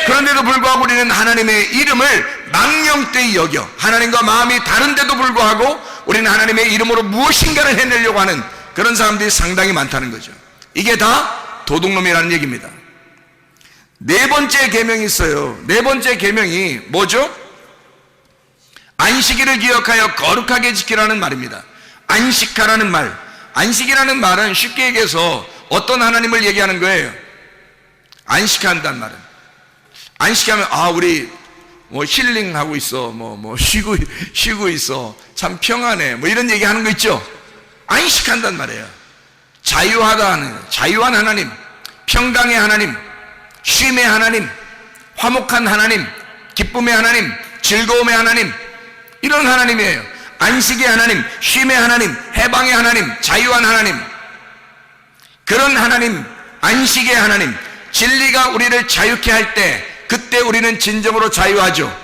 그런데도 불구하고 우리는 하나님의 이름을 망령되이 여겨 하나님과 마음이 다른데도 불구하고 우리는 하나님의 이름으로 무엇인가를 해내려고 하는 그런 사람들이 상당히 많다는 거죠. 이게 다 도둑놈이라는 얘기입니다. 네 번째 계명이 있어요. 네 번째 계명이 뭐죠? 안식일을 기억하여 거룩하게 지키라는 말입니다. 안식하라는 말, 안식이라는 말은 쉽게 얘기해서 어떤 하나님을 얘기하는 거예요? 안식한다는 말은, 안식하면 우리 뭐 힐링하고 있어, 쉬고 있어, 참 평안해, 뭐 이런 얘기하는 거 있죠. 안식한단 말이에요. 자유하다는, 자유한 하나님, 평강의 하나님, 쉼의 하나님, 화목한 하나님, 기쁨의 하나님, 즐거움의 하나님, 이런 하나님이에요. 안식의 하나님, 쉼의 하나님, 해방의 하나님, 자유한 하나님, 그런 하나님, 안식의 하나님, 진리가 우리를 자유케 할 때 그때 우리는 진정으로 자유하죠.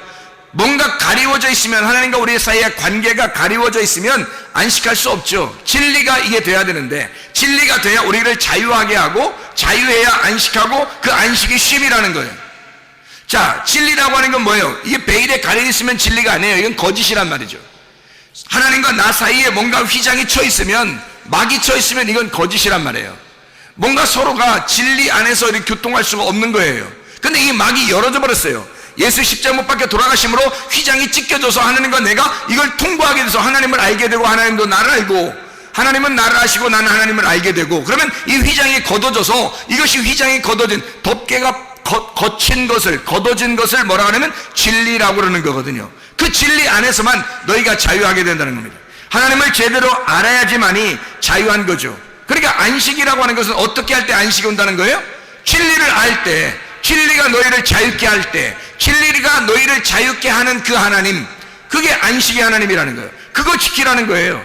뭔가 가리워져 있으면, 하나님과 우리 사이의 관계가 가리워져 있으면 안식할 수 없죠. 진리가 이게 돼야 되는데, 진리가 돼야 우리를 자유하게 하고, 자유해야 안식하고, 그 안식이 쉼이라는 거예요. 자, 진리라고 하는 건 뭐예요? 이게 베일에 가려 있으면 진리가 아니에요. 이건 거짓이란 말이죠. 하나님과 나 사이에 뭔가 휘장이 쳐 있으면, 막이 쳐 있으면 이건 거짓이란 말이에요. 뭔가 서로가 진리 안에서 이렇게 교통할 수가 없는 거예요. 근데 이 막이 열어져 버렸어요. 예수 십자가 못 박혀 돌아가심으로 휘장이 찢겨져서 하나님과 내가 이걸 통과하게 돼서 하나님을 알게 되고, 하나님도 나를 알고, 하나님은 나를 아시고 나는 하나님을 알게 되고, 그러면 이 휘장이 걷어져서, 이것이 휘장이 걷어진, 덮개가 거친 것을, 걷어진 것을 뭐라 하냐면 진리라고 그러는 거거든요. 그 진리 안에서만 너희가 자유하게 된다는 겁니다. 하나님을 제대로 알아야지만이 자유한 거죠. 그러니까 안식이라고 하는 것은 어떻게 할 때 안식이 온다는 거예요? 진리를 알 때, 진리가 너희를 자유케 할 때, 진리가 너희를 자유케 하는 그 하나님, 그게 안식의 하나님이라는 거예요. 그거 지키라는 거예요.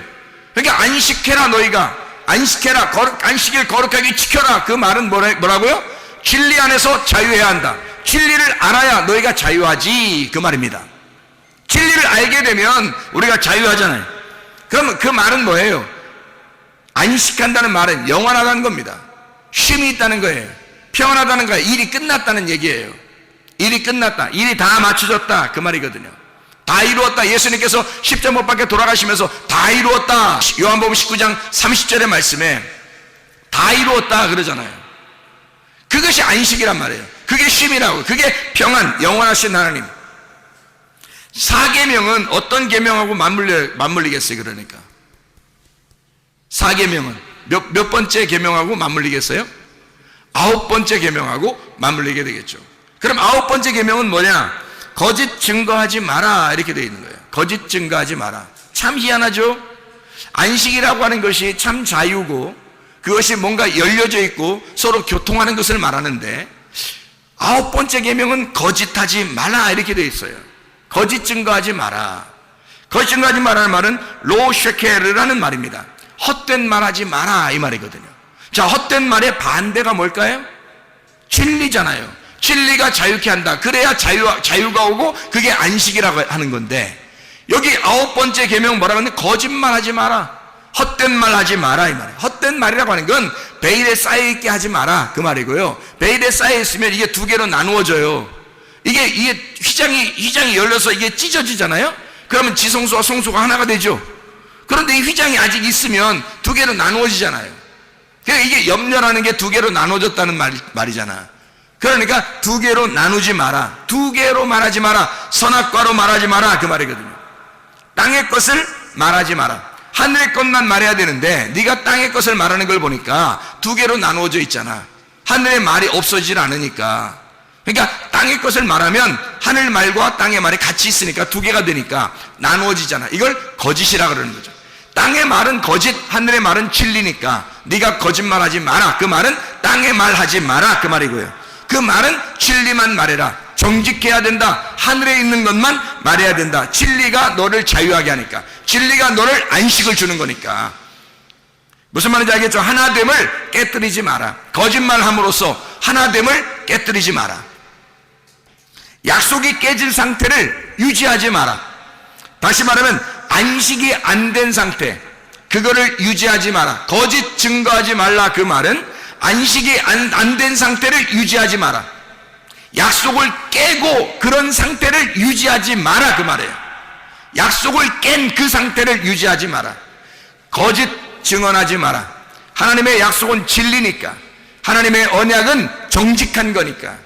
그러니까 안식해라, 너희가 안식해라, 안식일 거룩하게 지켜라. 그 말은 뭐라고요? 진리 안에서 자유해야 한다. 진리를 알아야 너희가 자유하지, 그 말입니다. 진리를 알게 되면 우리가 자유하잖아요. 그럼 그 말은 뭐예요? 안식한다는 말은 영원하다는 겁니다. 쉼이 있다는 거예요. 평안하다는 거예요. 일이 끝났다는 얘기예요. 일이 끝났다, 일이 다 맞춰졌다, 그 말이거든요. 다 이루었다. 예수님께서 십자가 못 박혀 돌아가시면서 다 이루었다. 요한복음 19장 30절의 말씀에 다 이루었다 그러잖아요. 그것이 안식이란 말이에요. 그게 쉼이라고, 그게 평안, 영원하신 하나님. 4계명은 어떤 계명하고 맞물리겠어요? 그러니까 4계명은 몇 번째 계명하고 맞물리겠어요? 9번째 계명하고 맞물리게 되겠죠. 그럼 9번째 계명은 뭐냐? 거짓 증거하지 마라, 이렇게 되어 있는 거예요. 거짓 증거하지 마라. 참 희한하죠? 안식이라고 하는 것이 참 자유고 그것이 뭔가 열려져 있고 서로 교통하는 것을 말하는데 9번째 계명은 거짓하지 마라, 이렇게 되어 있어요. 거짓 증거하지 마라. 거짓 증거하지 마라는 말은 로쉐케르라는 말입니다. 헛된 말하지 마라, 이 말이거든요. 자, 헛된 말의 반대가 뭘까요? 진리잖아요. 진리가 자유케 한다. 그래야 자유가 오고 그게 안식이라고 하는 건데, 여기 9번째 계명 뭐라고 하는데 거짓말하지 마라, 헛된 말 하지 마라, 이 말이에요. 헛된 말이라고 하는 건 베일에 쌓여있게 하지 마라, 그 말이고요. 베일에 쌓여있으면 이게 두 개로 나누어져요. 이게 휘장이 열려서 이게 찢어지잖아요. 그러면 지성소와 성소가 하나가 되죠. 그런데 이 휘장이 아직 있으면 두 개로 나누어지잖아요. 그러니까 이게 염려라는 게 두 개로 나눠졌다는 말이잖아. 그러니까 두 개로 나누지 마라, 두 개로 말하지 마라, 선악과로 말하지 마라, 그 말이거든요. 땅의 것을 말하지 마라. 하늘의 것만 말해야 되는데 네가 땅의 것을 말하는 걸 보니까 두 개로 나누어져 있잖아. 하늘의 말이 없어지질 않으니까. 그러니까 땅의 것을 말하면 하늘 말과 땅의 말이 같이 있으니까 두 개가 되니까 나누어지잖아. 이걸 거짓이라 그러는 거죠. 땅의 말은 거짓, 하늘의 말은 진리니까 네가 거짓말하지 마라, 그 말은 땅의 말 하지 마라, 그 말이고요. 그 말은 진리만 말해라. 정직해야 된다. 하늘에 있는 것만 말해야 된다. 진리가 너를 자유하게 하니까. 진리가 너를 안식을 주는 거니까. 무슨 말인지 알겠죠? 하나됨을 깨뜨리지 마라. 거짓말함으로써 하나됨을 깨뜨리지 마라. 약속이 깨질 상태를 유지하지 마라. 다시 말하면 안식이 안 된 상태, 그거를 유지하지 마라. 거짓 증거하지 말라, 그 말은 안식이 안 된 상태를 유지하지 마라. 약속을 깨고 그런 상태를 유지하지 마라, 그 말이에요. 약속을 깬 그 상태를 유지하지 마라. 거짓 증언하지 마라. 하나님의 약속은 진리니까, 하나님의 언약은 정직한 거니까,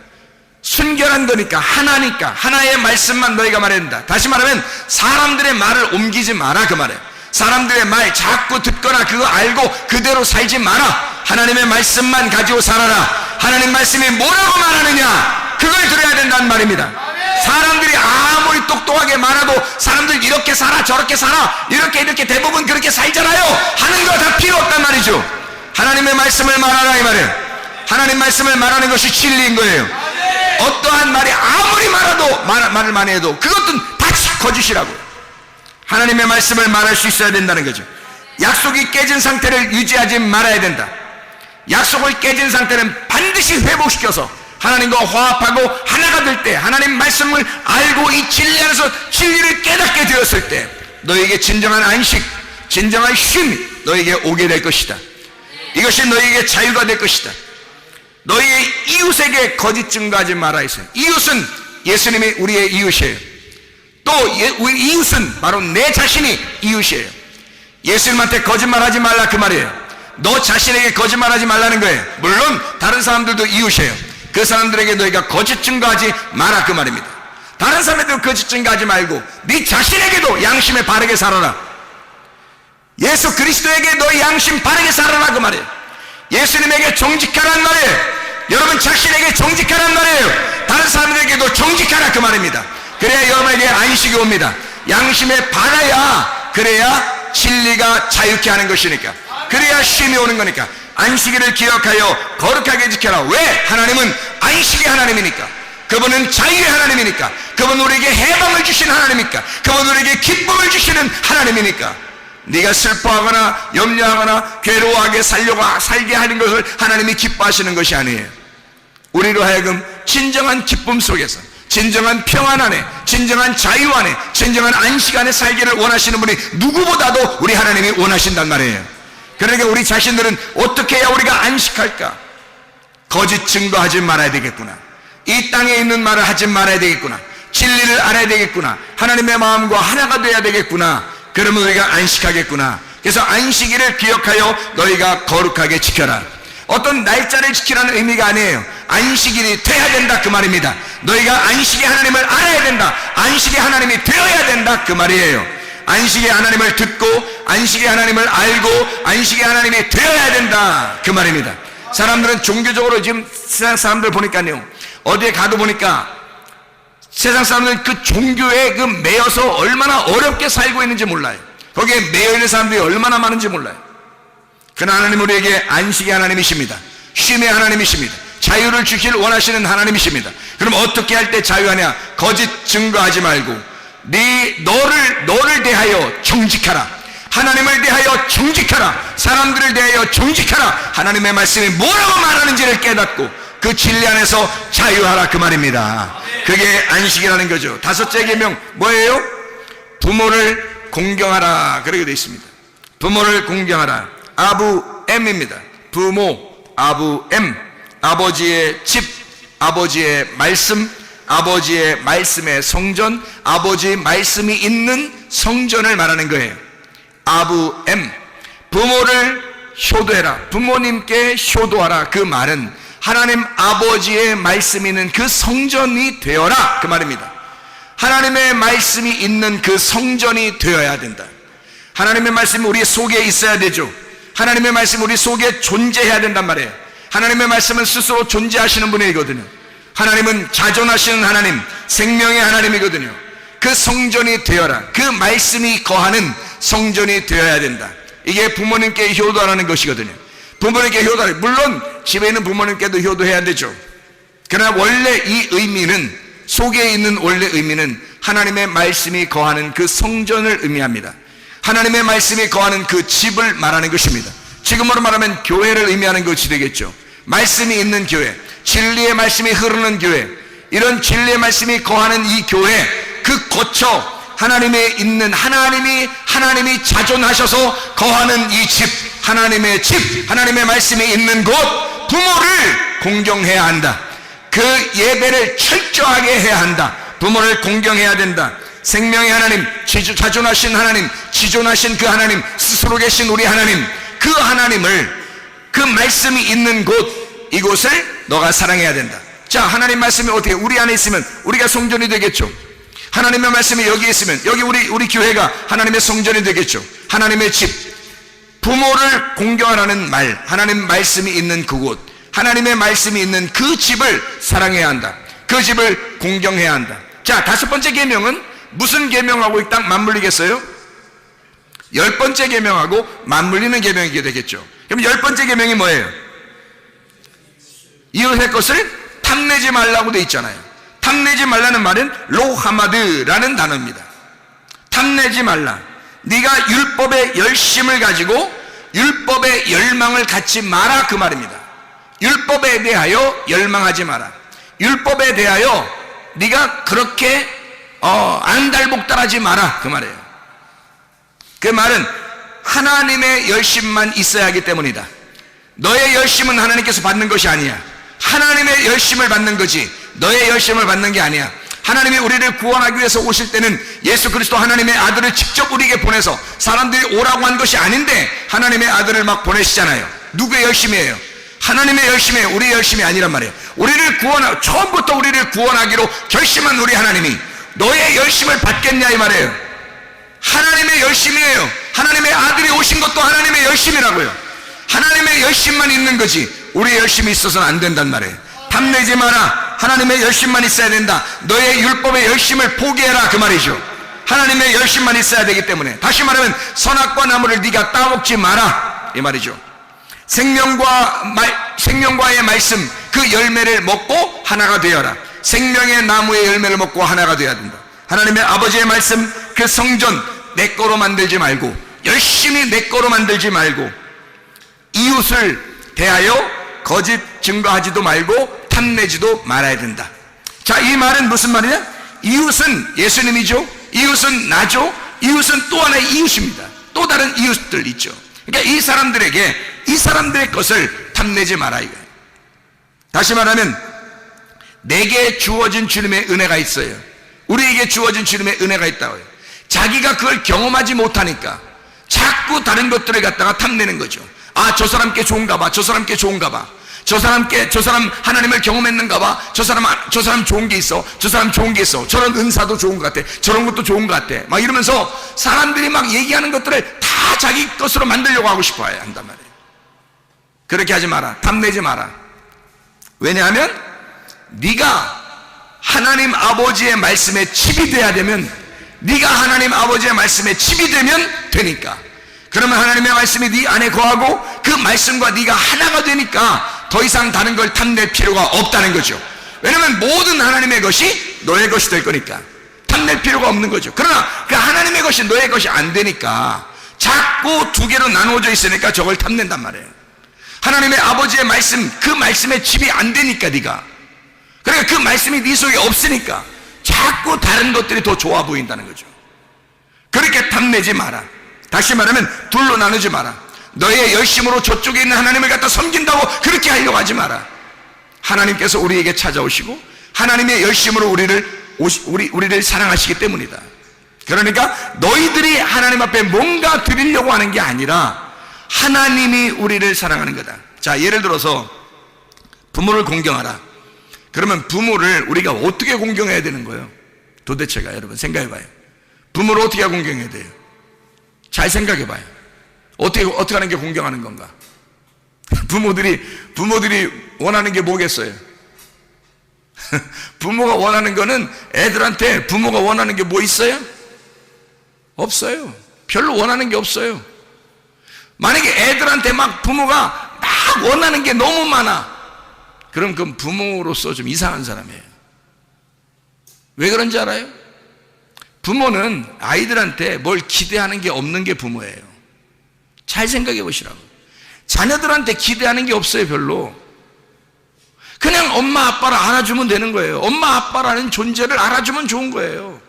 순결한 거니까, 하나니까 하나의 말씀만 너희가 말해야 된다. 다시 말하면 사람들의 말을 옮기지 마라, 그 말이에요. 사람들의 말 자꾸 듣거나 그거 알고 그대로 살지 마라. 하나님의 말씀만 가지고 살아라. 하나님 말씀이 뭐라고 말하느냐, 그걸 들어야 된다는 말입니다. 사람들이 아무리 똑똑하게 말해도 사람들 이렇게 살아 저렇게 살아 이렇게 대부분 그렇게 살잖아요 하는 거 다 필요 없단 말이죠. 하나님의 말씀을 말하라, 이 말이에요. 하나님 말씀을 말하는 것이 진리인 거예요. 어떠한 말이 아무리 말을 많이 해도 그것은 다 거짓이라고요. 하나님의 말씀을 말할 수 있어야 된다는 거죠. 약속이 깨진 상태를 유지하지 말아야 된다. 약속을 깨진 상태는 반드시 회복시켜서 하나님과 화합하고 하나가 될 때, 하나님 말씀을 알고 이 진리 안에서 진리를 깨닫게 되었을 때 너에게 진정한 안식, 진정한 쉼이 너에게 오게 될 것이다. 이것이 너에게 자유가 될 것이다. 너희의 이웃에게 거짓 증거하지 말아 있어요. 이웃은 예수님이 우리의 이웃이에요. 또 우리 이웃은 바로 내 자신이 이웃이에요. 예수님한테 거짓말하지 말라, 그 말이에요. 너 자신에게 거짓말하지 말라는 거예요. 물론 다른 사람들도 이웃이에요. 그 사람들에게 너희가 거짓 증거하지 마라, 그 말입니다. 다른 사람에게도 거짓 증거하지 말고 네 자신에게도 양심에 바르게 살아라. 예수 그리스도에게 너희 양심 바르게 살아라, 그 말이에요. 예수님에게 정직하란 말이에요. 여러분 자신에게 정직하란 말이에요. 다른 사람들에게도 정직하라, 그 말입니다. 그래야 여러분에게 안식이 옵니다. 양심에 바라야, 그래야 진리가 자유케 하는 것이니까, 그래야 쉼이 오는 거니까. 안식일을 기억하여 거룩하게 지켜라. 왜? 하나님은 안식의 하나님이니까. 그분은 자유의 하나님이니까. 그분은 우리에게 해방을 주신 하나님이니까. 그분은 우리에게 기쁨을 주시는 하나님이니까. 네가 슬퍼하거나 염려하거나 괴로워하게 살게 하는 것을 하나님이 기뻐하시는 것이 아니에요. 우리로 하여금 진정한 기쁨 속에서, 진정한 평안 안에, 진정한 자유 안에, 진정한 안식 안에 살기를 원하시는 분이 누구보다도 우리 하나님이 원하신단 말이에요. 그러니까 우리 자신들은 어떻게 해야 우리가 안식할까? 거짓 증거하지 말아야 되겠구나. 이 땅에 있는 말을 하지 말아야 되겠구나. 진리를 알아야 되겠구나. 하나님의 마음과 하나가 돼야 되겠구나. 그러면 우리가 안식하겠구나. 그래서 안식일을 기억하여 너희가 거룩하게 지켜라. 어떤 날짜를 지키라는 의미가 아니에요. 안식일이 돼야 된다 그 말입니다. 너희가 안식의 하나님을 알아야 된다. 안식의 하나님이 되어야 된다 그 말이에요. 안식의 하나님을 듣고 안식의 하나님을 알고 안식의 하나님이 되어야 된다 그 말입니다. 사람들은 종교적으로 지금 세상 사람들 보니까요, 어디에 가도 보니까 세상 사람들은 그 종교에 그 매여서 얼마나 어렵게 살고 있는지 몰라요. 거기에 매여 있는 사람들이 얼마나 많은지 몰라요. 그러나 하나님 우리에게 안식의 하나님이십니다. 쉼의 하나님이십니다. 자유를 주길 원하시는 하나님이십니다. 그럼 어떻게 할 때 자유하냐? 거짓 증거하지 말고 너를 대하여 정직하라. 하나님을 대하여 정직하라. 사람들을 대하여 정직하라. 하나님의 말씀이 뭐라고 말하는지를 깨닫고 그 진리 안에서 자유하라 그 말입니다. 그게 안식이라는 거죠. 다섯째 계명 뭐예요? 부모를 공경하라 그렇게 되어 있습니다. 부모를 공경하라. 아부엠입니다. 부모, 아부엠. 아버지의 집, 아버지의 말씀, 아버지의 말씀의 성전, 아버지의 말씀이 있는 성전을 말하는 거예요. 아부엠. 부모를 효도해라. 부모님께 효도하라. 그 말은 하나님 아버지의 말씀이 있는 그 성전이 되어라 그 말입니다. 하나님의 말씀이 있는 그 성전이 되어야 된다. 하나님의 말씀이 우리 속에 있어야 되죠. 하나님의 말씀이 우리 속에 존재해야 된단 말이에요. 하나님의 말씀은 스스로 존재하시는 분이거든요. 하나님은 자존하시는 하나님, 생명의 하나님이거든요. 그 성전이 되어라. 그 말씀이 거하는 성전이 되어야 된다. 이게 부모님께 효도하라는 것이거든요. 부모님께 효도하라. 물론 집에 있는 부모님께도 효도해야 되죠. 그러나 원래 이 의미는, 속에 있는 원래 의미는 하나님의 말씀이 거하는 그 성전을 의미합니다. 하나님의 말씀이 거하는 그 집을 말하는 것입니다. 지금으로 말하면 교회를 의미하는 것이 되겠죠. 말씀이 있는 교회, 진리의 말씀이 흐르는 교회, 이런 진리의 말씀이 거하는 이 교회, 그 거처, 하나님의 있는 하나님이 자존하셔서 거하는 이 집, 하나님의 집, 하나님의 말씀이 있는 곳, 부모를 공경해야 한다. 그 예배를 철저하게 해야 한다. 부모를 공경해야 된다. 생명의 하나님, 자존하신 하나님, 지존하신 그 하나님, 스스로 계신 우리 하나님, 그 하나님을, 그 말씀이 있는 곳, 이곳을 너가 사랑해야 된다. 자, 하나님 말씀이 어떻게 우리 안에 있으면 우리가 성전이 되겠죠. 하나님의 말씀이 여기 있으면 여기 우리 교회가 하나님의 성전이 되겠죠. 하나님의 집, 부모를 공경하라는 말, 하나님 말씀이 있는 그곳, 하나님의 말씀이 있는 그 집을 사랑해야 한다. 그 집을 공경해야 한다. 자, 다섯 번째 계명은 무슨 계명하고 딱 맞물리겠어요? 10번째 계명하고 맞물리는 계명이게 되겠죠. 그럼 10번째 계명이 뭐예요? 이웃의 것을 탐내지 말라고 돼 있잖아요. 탐내지 말라는 말은 로하마드라는 단어입니다. 탐내지 말라. 네가 율법의 열심을 가지고 율법의 열망을 갖지 마라 그 말입니다. 율법에 대하여 열망하지 마라. 율법에 대하여 네가 그렇게 안달복달하지 마라 그 말이에요. 그 말은 하나님의 열심만 있어야 하기 때문이다. 너의 열심은 하나님께서 받는 것이 아니야. 하나님의 열심을 받는 거지 너의 열심을 받는 게 아니야. 하나님이 우리를 구원하기 위해서 오실 때는 예수 그리스도 하나님의 아들을 직접 우리에게 보내서 사람들이 오라고 한 것이 아닌데 하나님의 아들을 막 보내시잖아요. 누구의 열심이에요? 하나님의 열심이에요. 우리의 열심이 아니란 말이에요. 처음부터 우리를 구원하기로 결심한 우리 하나님이 너의 열심을 받겠냐 이 말이에요. 하나님의 열심이에요. 하나님의 아들이 오신 것도 하나님의 열심이라고요. 하나님의 열심만 있는 거지 우리의 열심이 있어서는 안 된단 말이에요. 탐내지 마라. 하나님의 열심만 있어야 된다. 너의 율법의 열심을 포기해라 그 말이죠. 하나님의 열심만 있어야 되기 때문에, 다시 말하면 선악과 나무를 네가 따먹지 마라 이 말이죠. 생명과의 말씀 그 열매를 먹고 하나가 되어라. 생명의 나무의 열매를 먹고 하나가 되어야 된다. 하나님의 아버지의 말씀 그 성전 내 거로 만들지 말고, 열심히 내 거로 만들지 말고, 이웃을 대하여 거짓 증거하지도 말고 탐내지도 말아야 된다. 자, 이 말은 무슨 말이냐? 이웃은 예수님이죠. 이웃은 나죠. 이웃은 또 하나의 이웃입니다. 또 다른 이웃들 있죠. 그러니까 이 사람들의 것을 탐내지 마라 이거예요. 다시 말하면 내게 주어진 주님의 은혜가 있어요. 우리에게 주어진 주님의 은혜가 있다고요. 자기가 그걸 경험하지 못하니까 자꾸 다른 것들을 갖다가 탐내는 거죠. 아, 저 사람께 좋은가 봐. 저 사람께 좋은가 봐. 저 사람 하나님을 경험했는가 봐. 저 사람 좋은 게 있어. 저 사람 좋은 게 있어. 저런 은사도 좋은 것 같아. 저런 것도 좋은 것 같아. 막 이러면서 사람들이 막 얘기하는 것들을 다 자기 것으로 만들려고 하고 싶어 한단 말이에요. 그렇게 하지 마라. 탐내지 마라. 왜냐하면 네가 하나님 아버지의 말씀에 칩이 돼야 되면, 네가 하나님 아버지의 말씀에 칩이 되면 되니까. 그러면 하나님의 말씀이 네 안에 거하고 그 말씀과 네가 하나가 되니까 더 이상 다른 걸 탐낼 필요가 없다는 거죠. 왜냐하면 모든 하나님의 것이 너의 것이 될 거니까 탐낼 필요가 없는 거죠. 그러나 그 하나님의 것이 너의 것이 안 되니까 자꾸 두 개로 나누어져 있으니까 저걸 탐낸단 말이에요. 하나님의 아버지의 말씀, 그 말씀에 칩이 안 되니까 네가, 그러니까 그 말씀이 네 속에 없으니까 자꾸 다른 것들이 더 좋아 보인다는 거죠. 그렇게 탐내지 마라. 다시 말하면 둘로 나누지 마라. 너의 열심으로 저쪽에 있는 하나님을 갖다 섬긴다고 그렇게 하려고 하지 마라. 하나님께서 우리에게 찾아오시고 하나님의 열심으로 우리를 사랑하시기 때문이다. 그러니까 너희들이 하나님 앞에 뭔가 드리려고 하는 게 아니라 하나님이 우리를 사랑하는 거다. 자, 예를 들어서 부모를 공경하라. 그러면 부모를 우리가 어떻게 공경해야 되는 거예요? 도대체가 여러분 생각해봐요. 부모를 어떻게 공경해야 돼요? 잘 생각해봐요. 어떻게 하는 게 공경하는 건가? 부모들이 원하는 게 뭐겠어요? 부모가 원하는 거는, 애들한테 부모가 원하는 게 뭐 있어요? 없어요. 별로 원하는 게 없어요. 만약에 애들한테 막 부모가 막 원하는 게 너무 많아, 그럼 그건 부모로서 좀 이상한 사람이에요. 왜 그런지 알아요? 부모는 아이들한테 뭘 기대하는 게 없는 게 부모예요. 잘 생각해 보시라고. 자녀들한테 기대하는 게 없어요. 별로. 그냥 엄마 아빠를 알아주면 되는 거예요. 엄마 아빠라는 존재를 알아주면 좋은 거예요.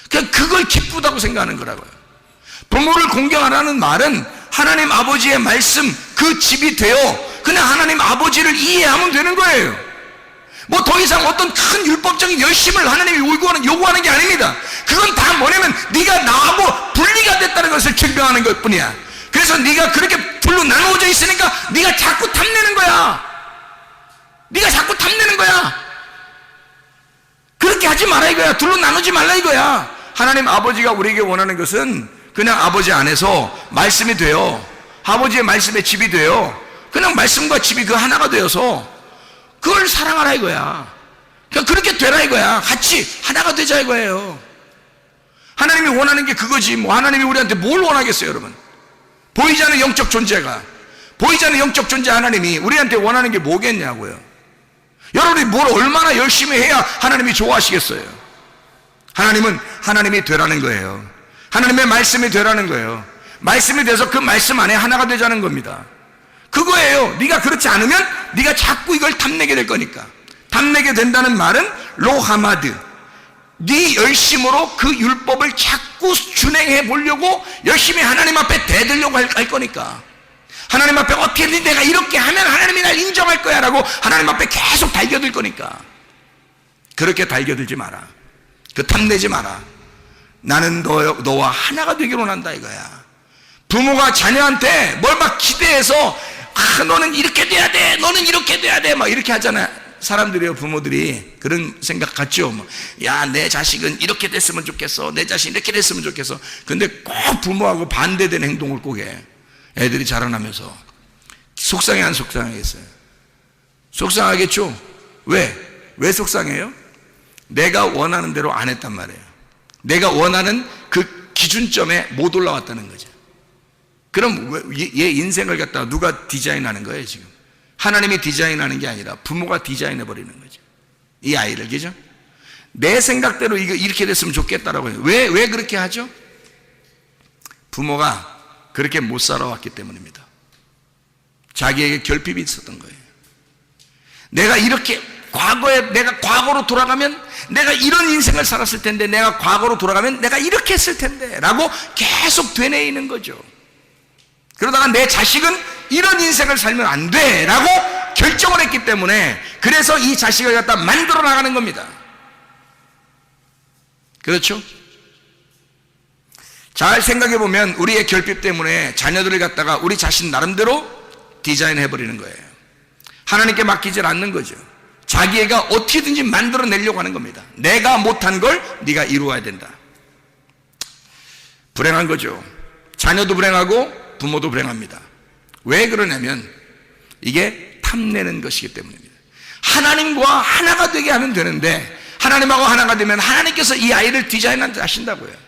그냥 그걸 기쁘다고 생각하는 거라고요. 부모를 공경하라는 말은 하나님 아버지의 말씀, 그 집이 되어 그냥 하나님 아버지를 이해하면 되는 거예요. 뭐 더 이상 어떤 큰 율법적인 열심을 하나님이 요구하는 게 아닙니다. 그건 다 뭐냐면 네가 나하고 분리가 됐다는 것을 증명하는 것 뿐이야. 그래서 네가 그렇게 둘로 나누어져 있으니까 네가 자꾸 탐내는 거야. 네가 자꾸 탐내는 거야. 그렇게 하지 마라 이거야. 둘로 나누지 말라 이거야. 하나님 아버지가 우리에게 원하는 것은 그냥 아버지 안에서 말씀이 되어, 아버지의 말씀에 집이 되어, 그냥 말씀과 집이 그 하나가 되어서 그걸 사랑하라 이거야. 그러니까 그렇게 되라 이거야. 같이 하나가 되자 이거예요. 하나님이 원하는 게 그거지. 뭐 하나님이 우리한테 뭘 원하겠어요, 여러분? 보이지 않는 영적 존재가, 보이지 않는 영적 존재 하나님이 우리한테 원하는 게 뭐겠냐고요. 여러분이 뭘 얼마나 열심히 해야 하나님이 좋아하시겠어요? 하나님은 하나님이 되라는 거예요. 하나님의 말씀이 되라는 거예요. 말씀이 돼서 그 말씀 안에 하나가 되자는 겁니다. 그거예요. 네가 그렇지 않으면 네가 자꾸 이걸 탐내게 될 거니까. 탐내게 된다는 말은 로하마드, 네 열심으로 그 율법을 자꾸 준행해 보려고 열심히 하나님 앞에 대들려고 할 거니까. 하나님 앞에 어떻게든 내가 이렇게 하면 하나님이 날 인정할 거야 라고 하나님 앞에 계속 달겨들 거니까. 그렇게 달겨들지 마라. 그 탐내지 마라. 나는 너와 하나가 되기로 한다 이거야. 부모가 자녀한테 뭘 막 기대해서 너는 이렇게 돼야 돼, 너는 이렇게 돼야 돼, 막 이렇게 하잖아요. 사람들이요, 부모들이 그런 생각 같죠. 뭐, 야, 내 자식은 이렇게 됐으면 좋겠어, 내 자식 이렇게 됐으면 좋겠어. 근데 꼭 부모하고 반대되는 행동을 꼭 해. 애들이 자라나면서 속상해 안 속상하겠어요? 속상하겠죠. 왜 속상해요? 내가 원하는 대로 안 했단 말이에요. 내가 원하는 그 기준점에 못 올라왔다는 거죠. 그럼 얘 인생을 갖다가 누가 디자인하는 거예요 지금? 하나님이 디자인하는 게 아니라 부모가 디자인해 버리는 거죠. 이 아이를, 그죠? 내 생각대로 이렇게 됐으면 좋겠다라고 해요. 왜 그렇게 하죠? 부모가 그렇게 못 살아왔기 때문입니다. 자기에게 결핍이 있었던 거예요. 내가 이렇게 내가 과거로 돌아가면 내가 이런 인생을 살았을 텐데, 내가 과거로 돌아가면 내가 이렇게 했을 텐데 라고 계속 되뇌이는 거죠. 그러다가 내 자식은 이런 인생을 살면 안 돼 라고 결정을 했기 때문에, 그래서 이 자식을 갖다 만들어 나가는 겁니다. 그렇죠? 잘 생각해 보면 우리의 결핍 때문에 자녀들을 갖다가 우리 자신 나름대로 디자인해버리는 거예요. 하나님께 맡기질 않는 거죠. 자기가 어떻게든지 만들어내려고 하는 겁니다. 내가 못한 걸 네가 이루어야 된다. 불행한 거죠. 자녀도 불행하고 부모도 불행합니다. 왜 그러냐면 이게 탐내는 것이기 때문입니다. 하나님과 하나가 되게 하면 되는데 하나님하고 하나가 되면 하나님께서 이 아이를 디자인하신다고요.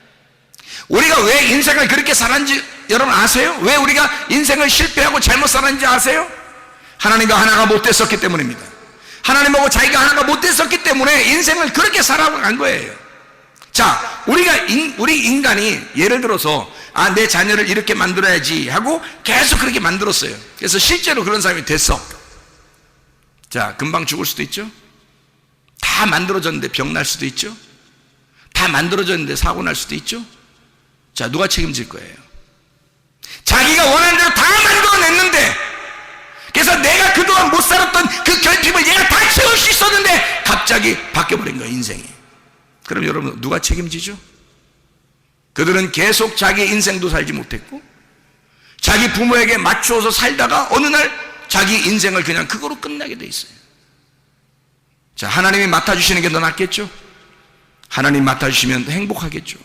우리가 왜 인생을 그렇게 살았는지 여러분 아세요? 왜 우리가 인생을 실패하고 잘못 살았는지 아세요? 하나님과 하나가 못됐었기 때문입니다. 하나님하고 자기가 하나가 못됐었기 때문에 인생을 그렇게 살아간 거예요. 자, 우리 인간이 예를 들어서 내 자녀를 이렇게 만들어야지 하고 계속 그렇게 만들었어요. 그래서 실제로 그런 사람이 됐어. 자, 금방 죽을 수도 있죠. 다 만들어졌는데 병 날 수도 있죠. 다 만들어졌는데 사고 날 수도 있죠. 자, 누가 책임질 거예요? 자기가 원하는 대로 다 만들어냈는데, 그래서 내가 그동안 못 살았던 그 결핍을 얘가 다 채울 수 있었는데 갑자기 바뀌어버린 거예요, 인생이. 그럼 여러분 누가 책임지죠? 그들은 계속 자기 인생도 살지 못했고 자기 부모에게 맞추어서 살다가 어느 날 자기 인생을 그냥 그거로 끝나게 돼 있어요. 자, 하나님이 맡아주시는 게 더 낫겠죠? 하나님 맡아주시면 행복하겠죠.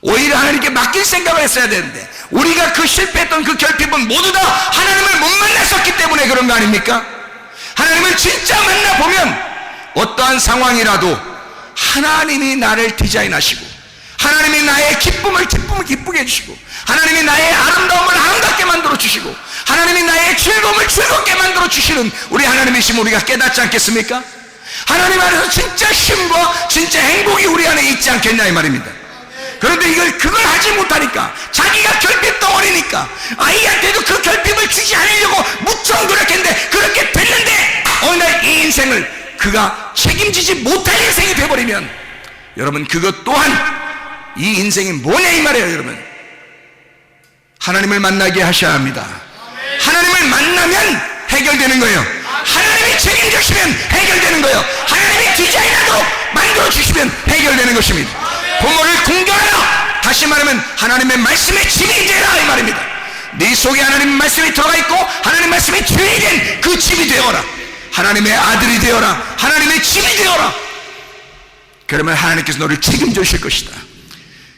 오히려 하나님께 맡길 생각을 했어야 되는데 우리가 그 실패했던 그 결핍은 모두 다 하나님을 못 만났었기 때문에 그런 거 아닙니까? 하나님을 진짜 만나보면 어떠한 상황이라도 하나님이 나를 디자인하시고 하나님이 나의 기쁨을 기쁘게 해주시고 하나님이 나의 아름다움을 아름답게 만들어주시고 하나님이 나의 즐거움을 즐겁게 만들어주시는 우리 하나님이시면 우리가 깨닫지 않겠습니까? 하나님 안에서 진짜 쉼과 진짜 행복이 우리 안에 있지 않겠냐 이 말입니다. 그런데 그걸 하지 못하니까 자기가 결핍 덩어리니까 아이한테도 그 결핍을 주지 않으려고 무척 노력했는데 그렇게 됐는데 어느 날 이 인생을 그가 책임지지 못할 인생이 되어버리면 여러분 그것 또한 이 인생이 뭐냐 이 말이에요. 여러분 하나님을 만나게 하셔야 합니다. 하나님을 만나면 해결되는 거예요. 하나님이 책임지시면 해결되는 거예요. 하나님이 디자인하도록 만들어주시면 해결되는 것입니다. 부모를 공경하라. 다시 말하면 하나님의 말씀에 집이 되라 이 말입니다. 네 속에 하나님의 말씀이 들어가 있고 하나님의 말씀이 주인이 된 그 집이 되어라. 하나님의 아들이 되어라. 하나님의 집이 되어라. 그러면 하나님께서 너를 책임져 주실 것이다.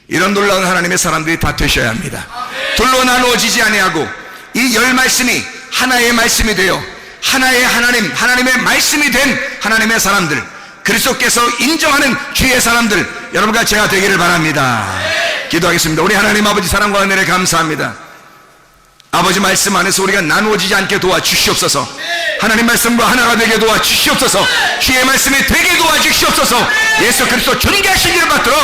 이런 놀라운 하나님의 사람들이 다 되셔야 합니다. 둘로 나누어지지 아니하고 이 열 말씀이 하나의 말씀이 되어 하나의 하나님의 말씀이 된 하나님의 사람들, 그리스도께서 인정하는 주의 사람들, 여러분과 제가 되기를 바랍니다. 기도하겠습니다. 우리 하나님 아버지 사랑과 은혜를 감사합니다. 아버지 말씀 안에서 우리가 나누어지지 않게 도와주시옵소서. 하나님 말씀과 하나가 되게 도와주시옵소서. 주의 말씀이 되게 도와주시옵소서. 예수 그리스도 존귀하신 일을 받들어